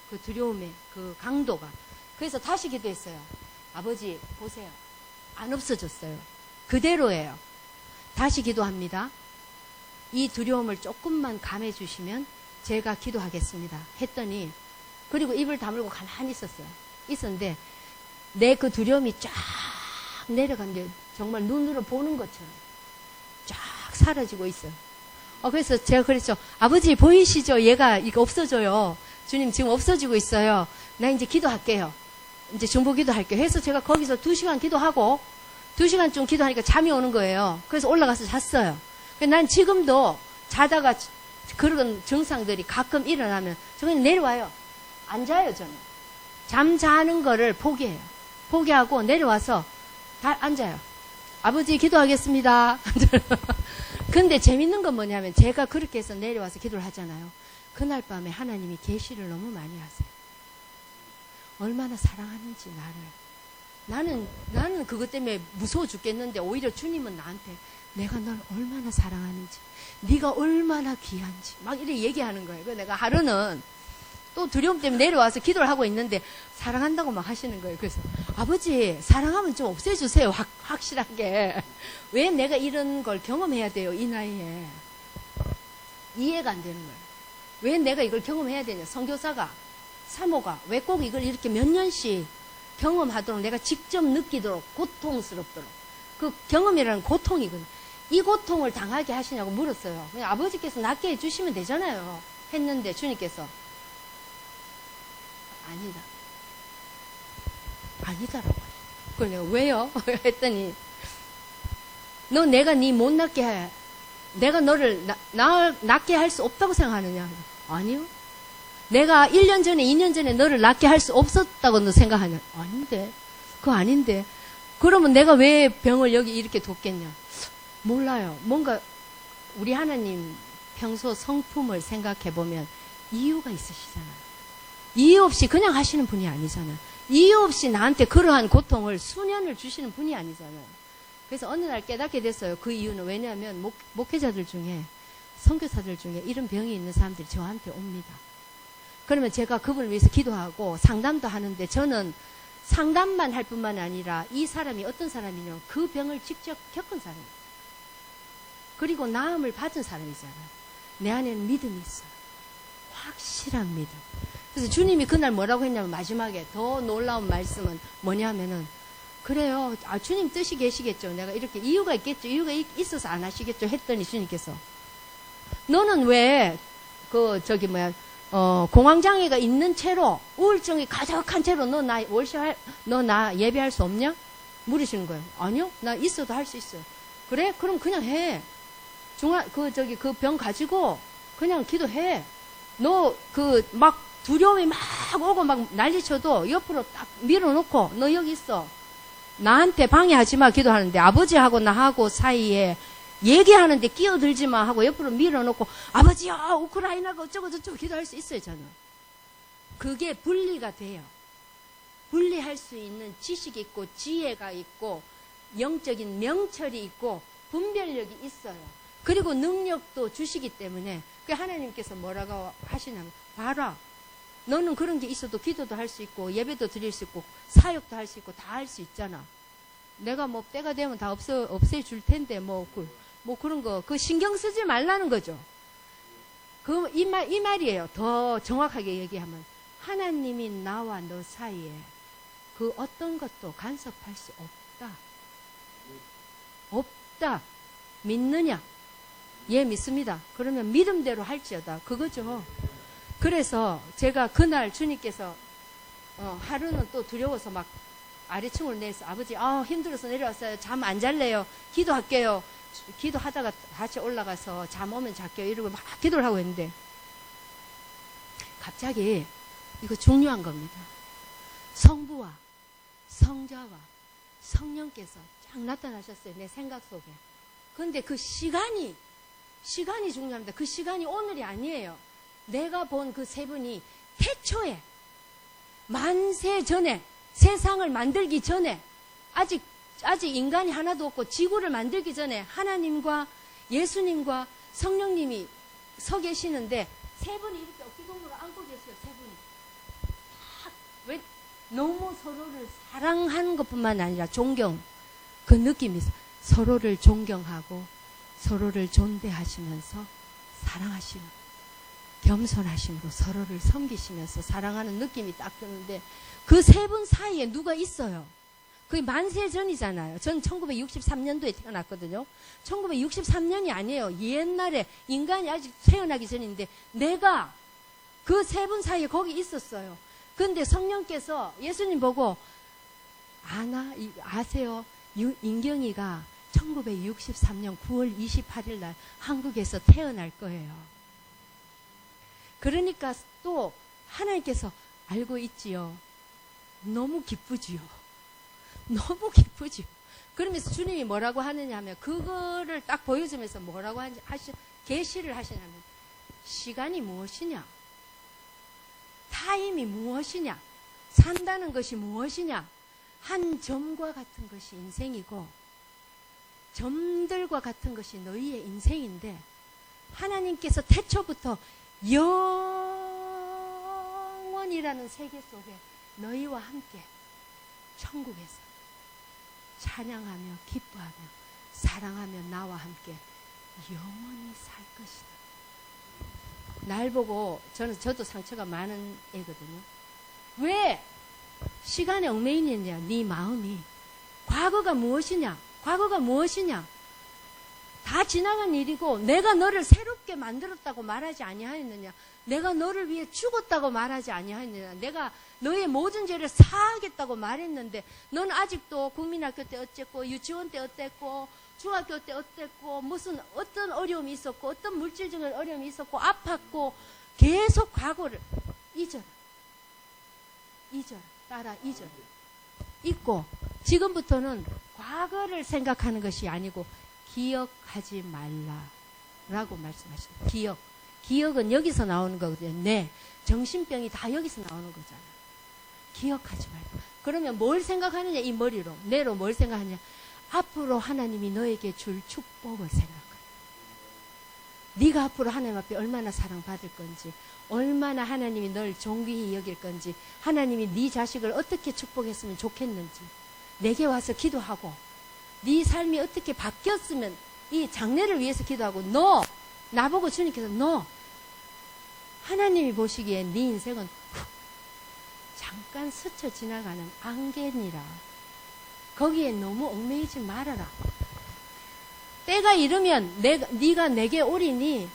그 두려움의 그 강도가. 그래서 다시 기도했어요. 아버지 보세요. 안 없어졌어요. 그대로예요. 다시 기도합니다. 이 두려움을 조금만 감해 주시면 제가 기도하겠습니다 했더니 그리고 입을 다물고 가만히 있었어요. 있었는데 내 그 두려움이 쫙 내려간 게 정말 눈으로 보는 것처럼 쫙 사라지고 있어요. 그래서 제가 그랬죠. 아버지 보이시죠? 얘가 이거 없어져요. 주님 지금 없어지고 있어요. 나 이제 기도할게요. 이제 중보 기도할게요. 해서 제가 거기서 2시간 기도하고 2시간쯤 기도하니까 잠이 오는 거예요. 그래서 올라가서 잤어요. 난 지금도 자다가 그런 증상들이 가끔 일어나면 저 그냥 내려와요. 안 자요, 저는. 잠자는 거를 포기해요. 포기하고 내려와서 다 앉아요. 아버지 기도하겠습니다. 근데 재밌는 건 뭐냐면 제가 그렇게 해서 내려와서 기도를 하잖아요. 그날 밤에 하나님이 계시를 너무 많이 하세요. 얼마나 사랑하는지 나는 그것 때문에 무서워 죽겠는데 오히려 주님은 나한테 내가 널 얼마나 사랑하는지, 네가 얼마나 귀한지 막 이렇게 얘기하는 거예요. 그래서 내가 하루는 또 두려움 때문에 내려와서 기도를 하고 있는데 사랑한다고 막 하시는 거예요. 그래서 아버지 사랑하면 좀 없애주세요. 확실하게. 왜 내가 이런 걸 경험해야 돼요, 이 나이에. 이해가 안 되는 거예요. 왜 내가 이걸 경험해야 되냐. 선교사가, 사모가 왜 꼭 이걸 이렇게 몇 년씩 경험하도록, 내가 직접 느끼도록, 고통스럽도록. 그 경험이라는 고통이거든요. 이 고통을 당하게 하시냐고 물었어요. 그냥 아버지께서 낫게 해주시면 되잖아요. 했는데 주님께서 아니다라고. 그걸 내가 왜요? 했더니 너 내가 네 못 낫게 해. 내가 너를 낫게 할 수 없다고 생각하느냐? 아니요. 내가 1년 전에 2년 전에 너를 낫게 할 수 없었다고 너 생각하냐? 아닌데. 그거 아닌데. 그러면 내가 왜 병을 여기 이렇게 뒀겠냐? 몰라요. 뭔가 우리 하나님 평소 성품을 생각해 보면 이유가 있으시잖아요. 이유 없이 그냥 하시는 분이 아니잖아요. 이유 없이 나한테 그러한 고통을 수년을 주시는 분이 아니잖아요. 그래서 어느 날 깨닫게 됐어요. 그 이유는 왜냐하면 목회자들 중에, 선교사들 중에 이런 병이 있는 사람들이 저한테 옵니다. 그러면 제가 그분을 위해서 기도하고 상담도 하는데, 저는 상담만 할 뿐만 아니라 이 사람이 어떤 사람이냐, 그 병을 직접 겪은 사람이에요. 그리고 나음을 받은 사람이잖아요. 내 안에는 믿음이 있어요. 확실한 믿음. 그래서 주님이 그날 뭐라고 했냐면, 마지막에 더 놀라운 말씀은 뭐냐면은, 그래요. 주님 뜻이 계시겠죠. 내가 이렇게 이유가 있겠죠. 이유가 있어서 안 하시겠죠. 했더니 주님께서, 너는 왜 공황장애가 있는 채로, 우울증이 가득한 채로 너 나 예배할 수 없냐? 물으시는 거예요. 아니요. 나 있어도 할 수 있어요. 그래? 그럼 그냥 해. 그 병 가지고 그냥 기도해. 너 막 두려움이 막 오고 막 난리쳐도 옆으로 딱 밀어놓고, 너 여기 있어. 나한테 방해하지 마. 기도하는데 아버지하고 나하고 사이에 얘기하는데 끼어들지 마 하고 옆으로 밀어놓고, 아버지야 우크라이나가 어쩌고 저쩌고 기도할 수 있어요. 저는 그게 분리가 돼요. 분리할 수 있는 지식이 있고 지혜가 있고 영적인 명철이 있고 분별력이 있어요. 그리고 능력도 주시기 때문에, 그 하나님께서 뭐라고 하시냐면, 봐라, 너는 그런 게 있어도 기도도 할 수 있고 예배도 드릴 수 있고 사역도 할 수 있고 다 할 수 있잖아. 내가 뭐 때가 되면 다 없애줄 텐데 뭐 그런 거 그 신경 쓰지 말라는 거죠. 이 말이에요. 더 정확하게 얘기하면, 하나님이 나와 너 사이에 그 어떤 것도 간섭할 수 없다. 믿느냐? 예, 믿습니다. 그러면 믿음대로 할지어다. 그거죠. 그래서 제가 그날 주님께서 하루는 또 두려워서 막 아래층으로 내려서, 아버지 힘들어서 내려왔어요. 잠 안 잘래요. 기도할게요. 기도하다가 다시 올라가서 잠 오면 잘게요. 이러고 막 기도를 하고 있는데, 갑자기 이거 중요한 겁니다. 성부와 성자와 성령께서 쫙 나타나셨어요. 내 생각 속에. 근데 그 시간이 중요합니다. 그 시간이 오늘이 아니에요. 내가 본 그 세 분이 태초에, 만세 전에, 세상을 만들기 전에, 아직 인간이 하나도 없고 지구를 만들기 전에 하나님과 예수님과 성령님이 서 계시는데, 세 분이 이렇게 어깨동무로 안고 계세요. 세 분이. 왜? 너무 서로를 사랑하는 것뿐만 아니라 그 느낌이 있어요. 서로를 존경하고 서로를 존대하시면서 사랑하시는, 겸손하심으로 서로를 섬기시면서 사랑하는 느낌이 딱 드는데, 그 세 분 사이에 누가 있어요.
그게 만세 전이잖아요. 전 1963년도에 태어났거든요. 1963년이 아니에요. 옛날에 인간이 아직 태어나기 전인데 내가 그 세 분 사이에 거기 있었어요. 근데 성령께서 예수님 보고 아세요? 인경이가 1963년 9월 28일 날 한국에서 태어날 거예요. 그러니까 또 하나님께서 알고 있지요. 너무 기쁘지요. 너무 기쁘지요. 그러면서 주님이 뭐라고 하느냐 하면 그거를 딱 보여주면서 뭐라고 계시를 하시냐면 시간이 무엇이냐? 타임이 무엇이냐? 산다는 것이 무엇이냐? 한 점과 같은 것이 인생이고 점들과 같은 것이 너희의 인생인데 하나님께서 태초부터 영원이라는 세계 속에 너희와 함께 천국에서 찬양하며 기뻐하며 사랑하며 나와 함께 영원히 살 것이다. 날 보고 저도 상처가 많은 애거든요. 왜 시간에 얽매이느냐? 네 마음이 과거가 무엇이냐? 과거가 무엇이냐? 다 지나간 일이고 내가 너를 새롭게 만들었다고 말하지 아니하였느냐? 내가 너를 위해 죽었다고 말하지 아니하였느냐? 내가 너의 모든 죄를 사하겠다고 말했는데 넌 아직도 국민학교 때 어쨌고 유치원 때 어땠고 중학교 때 어땠고 무슨 어떤 어려움이 있었고 어떤 물질적인 어려움이 있었고 아팠고 계속 과거를 잊어라. 따라 잊어라. 잊고 지금부터는 과거를 생각하는 것이 아니고 기억하지 말라라고 말씀하셨어요. 기억은 여기서 나오는 거거든요. 네, 정신병이 다 여기서 나오는 거잖아요. 기억하지 말고. 그러면 뭘 생각하느냐? 이 머리로, 뇌로 뭘 생각하느냐? 앞으로 하나님이 너에게 줄 축복을 생각해. 네가 앞으로 하나님 앞에 얼마나 사랑받을 건지, 얼마나 하나님이 널 존귀히 여길 건지, 하나님이 네 자식을 어떻게 축복했으면 좋겠는지, 내게 와서 기도하고 네 삶이 어떻게 바뀌었으면 이 장래를 위해서 기도하고 나보고 주님께서 하나님이 보시기에 네 인생은 잠깐 스쳐 지나가는 안개니라. 거기에 너무 얽매이지 말아라. 때가 이르면 네가 내게 오리니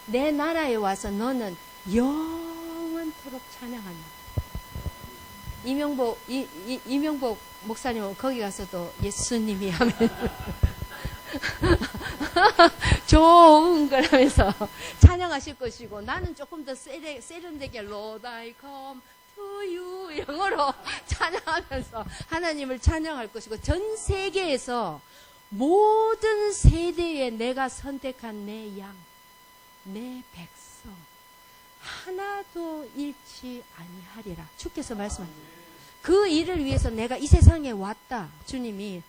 내 나라에 와서 너는 영원토록 찬양하며. 이명복 목사님은 거기 가서도 예수님이 하면 좋은 거라면서 찬양하실 것이고 나는 조금 더 세련되게 Lord I come to you 영어로 찬양하면서 하나님을 찬양할 것이고 전 세계에서 모든 세대에 내가 선택한 내 양, 내 백성 하나도 잃지 아니하리라. 주께서 말씀하십니다. 그 일을 위해서 내가 이 세상에 왔다. 주님이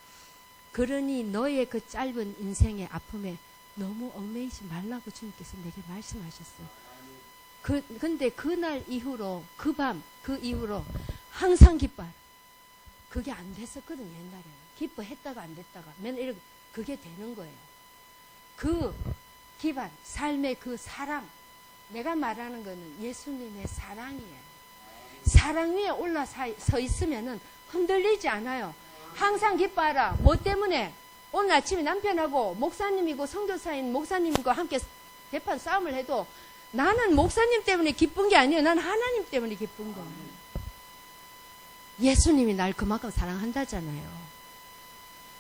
그러니 너의 그 짧은 인생의 아픔에 너무 얽매이지 말라고 주님께서 내게 말씀하셨어요. 근데 그날 이후로 그 이후로 항상 기뻐하라. 그게 안 됐었거든요. 옛날에는 기뻐했다가 안 됐다가 맨날 이렇게 그게 되는 거예요. 그 기반 삶의 그 사랑 내가 말하는 거는 예수님의 사랑이에요. 사랑 위에 올라서 있으면은 흔들리지 않아요. 항상 기뻐하라. 뭐 때문에? 오늘 아침에 남편하고 목사님이고 선교사인 목사님과 함께 대판 싸움을 해도 나는 목사님 때문에 기쁜 게 아니에요. 난 하나님 때문에 기쁜 거예요. 예수님이 날 그만큼 사랑한다잖아요.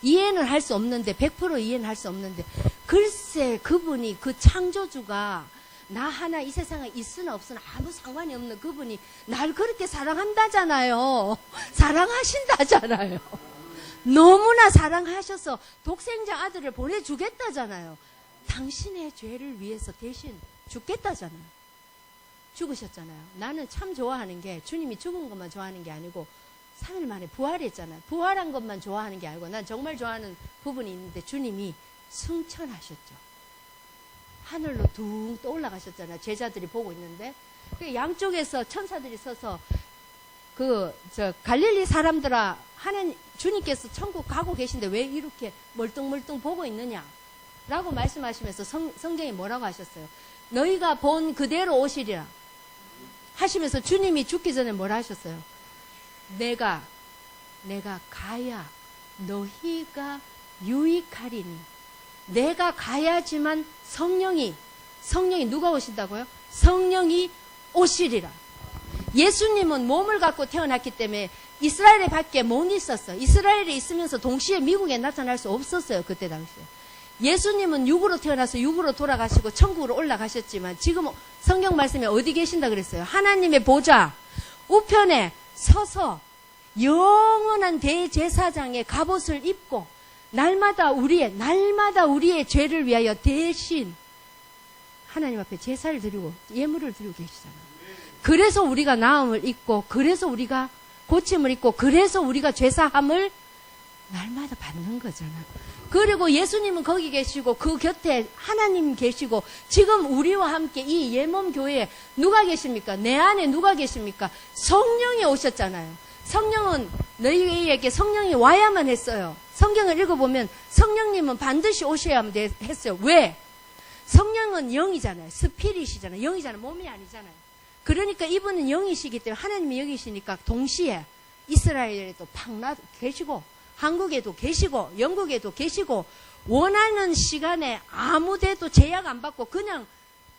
이해는 할 수 없는데 100% 이해는 할 수 없는데 글쎄 그분이 그 창조주가 나 하나 이 세상에 있으나 없으나 아무 상관이 없는 그분이 날 그렇게 사랑한다잖아요. 사랑하신다잖아요. 너무나 사랑하셔서 독생자 아들을 보내주겠다잖아요. 당신의 죄를 위해서 대신 죽겠다잖아요. 죽으셨잖아요. 나는 참 좋아하는 게 주님이 죽은 것만 좋아하는 게 아니고 3일 만에 부활했잖아요. 부활한 것만 좋아하는 게 아니고 난 정말 좋아하는 부분이 있는데 주님이 승천하셨죠. 하늘로 둥 또 올라가셨잖아요. 제자들이 보고 있는데 그 양쪽에서 천사들이 서서 갈릴리 사람들아 하나님 주님께서 천국 가고 계신데 왜 이렇게 멀뚱멀뚱 보고 있느냐 라고 말씀하시면서 성경에 뭐라고 하셨어요? 너희가 본 그대로 오시리라 하시면서 주님이 죽기 전에 뭐라 하셨어요? 내가 내가 가야 너희가 유익하리니. 내가 가야지만 성령이 누가 오신다고요? 성령이 오시리라. 예수님은 몸을 갖고 태어났기 때문에 이스라엘에 밖에 못 있었어요. 이스라엘에 있으면서 동시에 미국에 나타날 수 없었어요. 그때 당시에. 예수님은 육으로 태어나서 육으로 돌아가시고 천국으로 올라가셨지만 지금 성경 말씀에 어디 계신다 그랬어요? 하나님의 보좌 우편에 서서 영원한 대제사장의 갑옷을 입고 날마다 우리의 죄를 위하여 대신 하나님 앞에 제사를 드리고 예물을 드리고 계시잖아요. 그래서 우리가 나음을 입고, 그래서 우리가 고침을 입고, 그래서 우리가 죄사함을 날마다 받는 거잖아요. 그리고 예수님은 거기 계시고 그 곁에 하나님 계시고 지금 우리와 함께 이 예몸교회에 누가 계십니까? 내 안에 누가 계십니까? 성령이 오셨잖아요. 성령은 너희에게 성령이 와야만 했어요. 성경을 읽어보면 성령님은 반드시 오셔야만 했어요. 왜? 성령은 영이잖아요. 스피릿이잖아요. 영이잖아요. 몸이 아니잖아요. 그러니까 이분은 영이시기 때문에 하나님이 영이시니까 동시에 이스라엘에도 계시고 한국에도 계시고 영국에도 계시고 원하는 시간에 아무 데도 제약 안 받고 그냥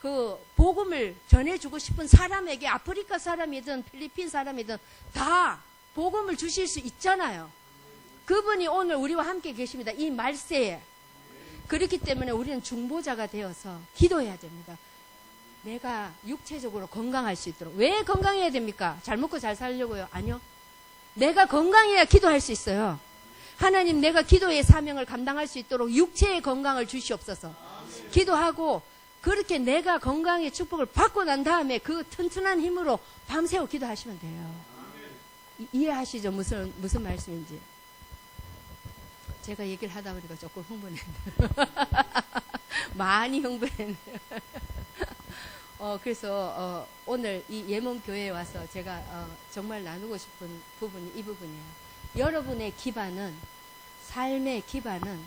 그 복음을 전해주고 싶은 사람에게 아프리카 사람이든 필리핀 사람이든 다 복음을 주실 수 있잖아요. 그분이 오늘 우리와 함께 계십니다. 이 말세에. 그렇기 때문에 우리는 중보자가 되어서 기도해야 됩니다. 내가 육체적으로 건강할 수 있도록. 왜 건강해야 됩니까? 잘 먹고 잘 살려고요? 아니요. 내가 건강해야 기도할 수 있어요. 하나님, 내가 기도의 사명을 감당할 수 있도록 육체의 건강을 주시옵소서. 기도하고 그렇게 내가 건강의 축복을 받고 난 다음에 그 튼튼한 힘으로 밤새워 기도하시면 돼요. 이해하시죠? 무슨 말씀인지. 제가 얘기를 하다 보니까 조금 흥분했네요. 많이 흥분했네요. 그래서 오늘 이 예몸교회에 와서 제가 정말 나누고 싶은 부분이 이 부분이에요. 여러분의 기반은, 삶의 기반은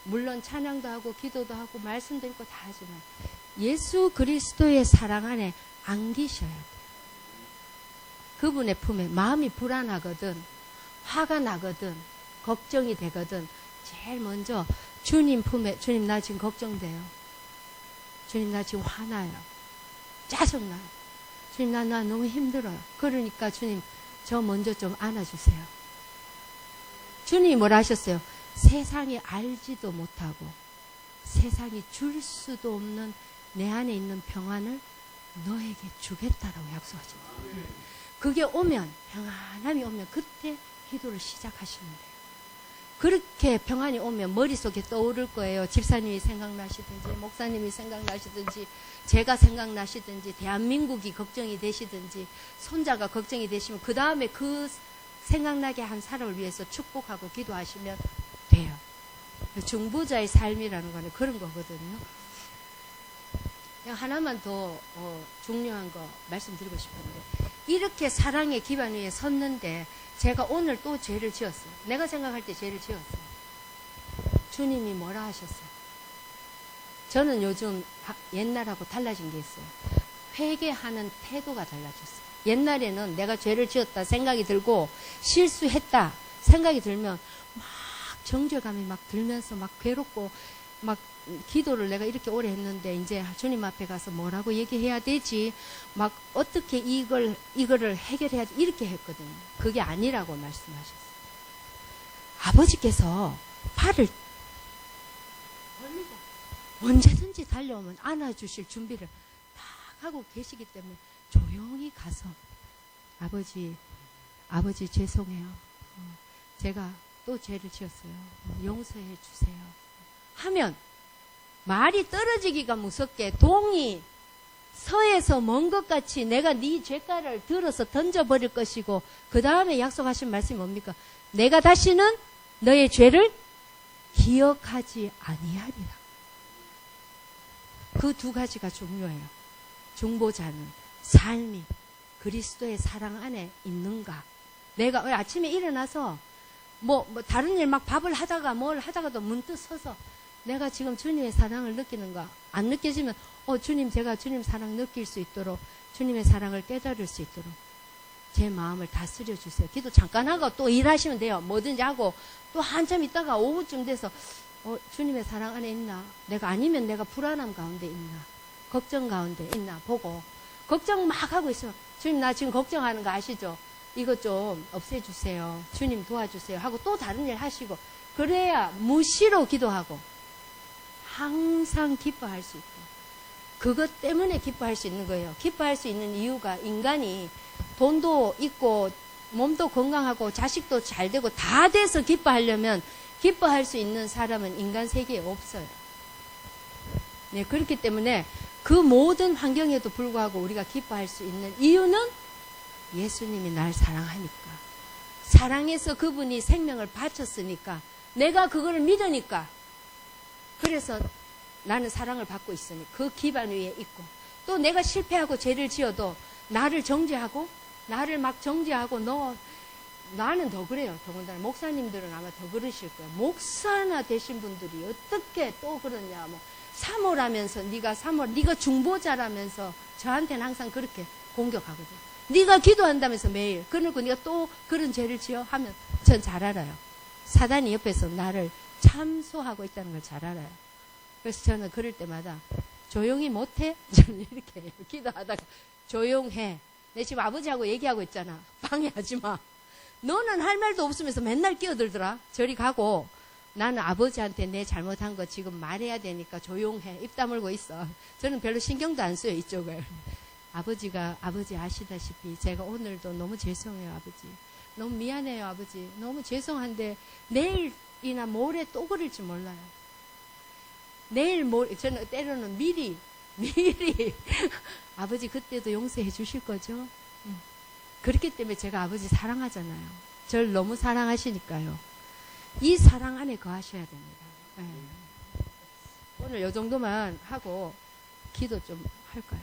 물론 찬양도 하고 기도도 하고 말씀도 읽고 다 하지만 예수 그리스도의 사랑 안에 안기셔야 돼요. 그분의 품에. 마음이 불안하거든, 화가 나거든, 걱정이 되거든, 제일 먼저 주님 품에, 주님 나 지금 걱정돼요. 주님 나 지금 화나요. 짜증나요. 주님 나 너무 힘들어요. 그러니까 주님 저 먼저 좀 안아주세요. 주님이 뭐라 하셨어요? 세상이 알지도 못하고 세상이 줄 수도 없는 내 안에 있는 평안을 너에게 주겠다라고 약속하십니다. 그게 오면, 평안함이 오면 그때 기도를 시작하시면 돼요. 그렇게 평안이 오면 머릿속에 떠오를 거예요. 집사님이 생각나시든지, 목사님이 생각나시든지, 제가 생각나시든지, 대한민국이 걱정이 되시든지, 손자가 걱정이 되시면 그 다음에 그 생각나게 한 사람을 위해서 축복하고 기도하시면 돼요. 중보자의 삶이라는 거는 그런 거거든요. 그냥 하나만 더 중요한 거 말씀드리고 싶은데, 이렇게 사랑의 기반 위에 섰는데 제가 오늘 또 죄를 지었어요. 내가 생각할 때 죄를 지었어요. 주님이 뭐라 하셨어요? 저는 요즘 옛날하고 달라진 게 있어요. 회개하는 태도가 달라졌어요. 옛날에는 내가 죄를 지었다 생각이 들고 실수했다 생각이 들면 막 정죄감이 막 들면서 막 괴롭고 막 기도를 내가 이렇게 오래 했는데 이제 주님 앞에 가서 뭐라고 얘기해야 되지, 막 어떻게 이거를 해결해야 지 이렇게 했거든요. 그게 아니라고 말씀하셨어요. 아버지께서 팔을 벌리고 언제든지 달려오면 안아주실 준비를 다 하고 계시기 때문에 조용히 가서 아버지 죄송해요. 제가 또 죄를 지었어요. 용서해 주세요. 하면 말이 떨어지기가 무섭게 동이 서에서 먼 것 같이 내가 네 죄가를 들어서 던져버릴 것이고, 그 다음에 약속하신 말씀이 뭡니까? 내가 다시는 너의 죄를 기억하지 아니하리라. 그 두 가지가 중요해요. 중보자는 삶이 그리스도의 사랑 안에 있는가. 내가 아침에 일어나서 다른 일 막 밥을 하다가 뭘 하다가도 문득 서서 내가 지금 주님의 사랑을 느끼는가? 안 느껴지면 주님, 제가 주님 사랑 느낄 수 있도록, 주님의 사랑을 깨달을 수 있도록
제 마음을 다스려 주세요. 기도 잠깐 하고 또 일하시면 돼요. 뭐든지 하고 또 한참 있다가 오후쯤 돼서 주님의 사랑 안에 있나? 내가 아니면 내가 불안함 가운데 있나? 걱정 가운데 있나? 보고 걱정 막 하고 있으면 주님 나 지금 걱정하는 거 아시죠? 이거 좀 없애주세요. 주님 도와주세요. 하고 또 다른 일 하시고 그래야 무시로 기도하고 항상 기뻐할 수 있고 그것 때문에 기뻐할 수 있는 거예요. 기뻐할 수 있는 이유가 인간이 돈도 있고 몸도 건강하고 자식도 잘 되고 다 돼서 기뻐하려면 기뻐할 수 있는 사람은 인간 세계에 없어요. 네, 그렇기 때문에 그 모든 환경에도 불구하고 우리가 기뻐할 수 있는 이유는 예수님이 날 사랑하니까. 사랑해서 그분이 생명을 바쳤으니까. 내가 그거를 믿으니까. 그래서 나는 사랑을 받고 있으니 그 기반 위에 있고 또 내가 실패하고 죄를 지어도 나를 정죄하고 나를 막 정죄하고 나는 더 그래요. 더군다나 목사님들은 아마 더 그러실 거예요. 목사나 되신 분들이 어떻게 또 그러냐. 뭐 사모라면서 네가 중보자라면서 저한테는 항상 그렇게 공격하거든. 네가 기도한다면서 매일 그러고 네가 또 그런 죄를 지어 하면 전 잘 알아요. 사단이 옆에서 나를 참소하고 있다는 걸 잘 알아요. 그래서 저는 그럴 때마다 조용히 못해? 저는 이렇게 해요. 기도하다가 조용해. 내 지금 아버지하고 얘기하고 있잖아. 방해하지 마. 너는 할 말도 없으면서 맨날 끼어들더라. 저리 가고 나는 아버지한테 내 잘못한 거 지금 말해야 되니까 조용해. 입 다물고 있어. 저는 별로 신경도 안 써요. 이쪽을. 아버지 아시다시피 제가 오늘도 너무 죄송해요. 아버지. 너무 미안해요. 아버지. 너무 죄송한데 내일이나 모레 또 그럴지 몰라요. 저는 때로는 미리 아버지 그때도 용서해 주실 거죠? 그렇기 때문에 제가 아버지 사랑하잖아요. 절 너무 사랑하시니까요. 이 사랑 안에 거하셔야 됩니다. 네. 오늘 요 정도만 하고 기도 좀 할까요?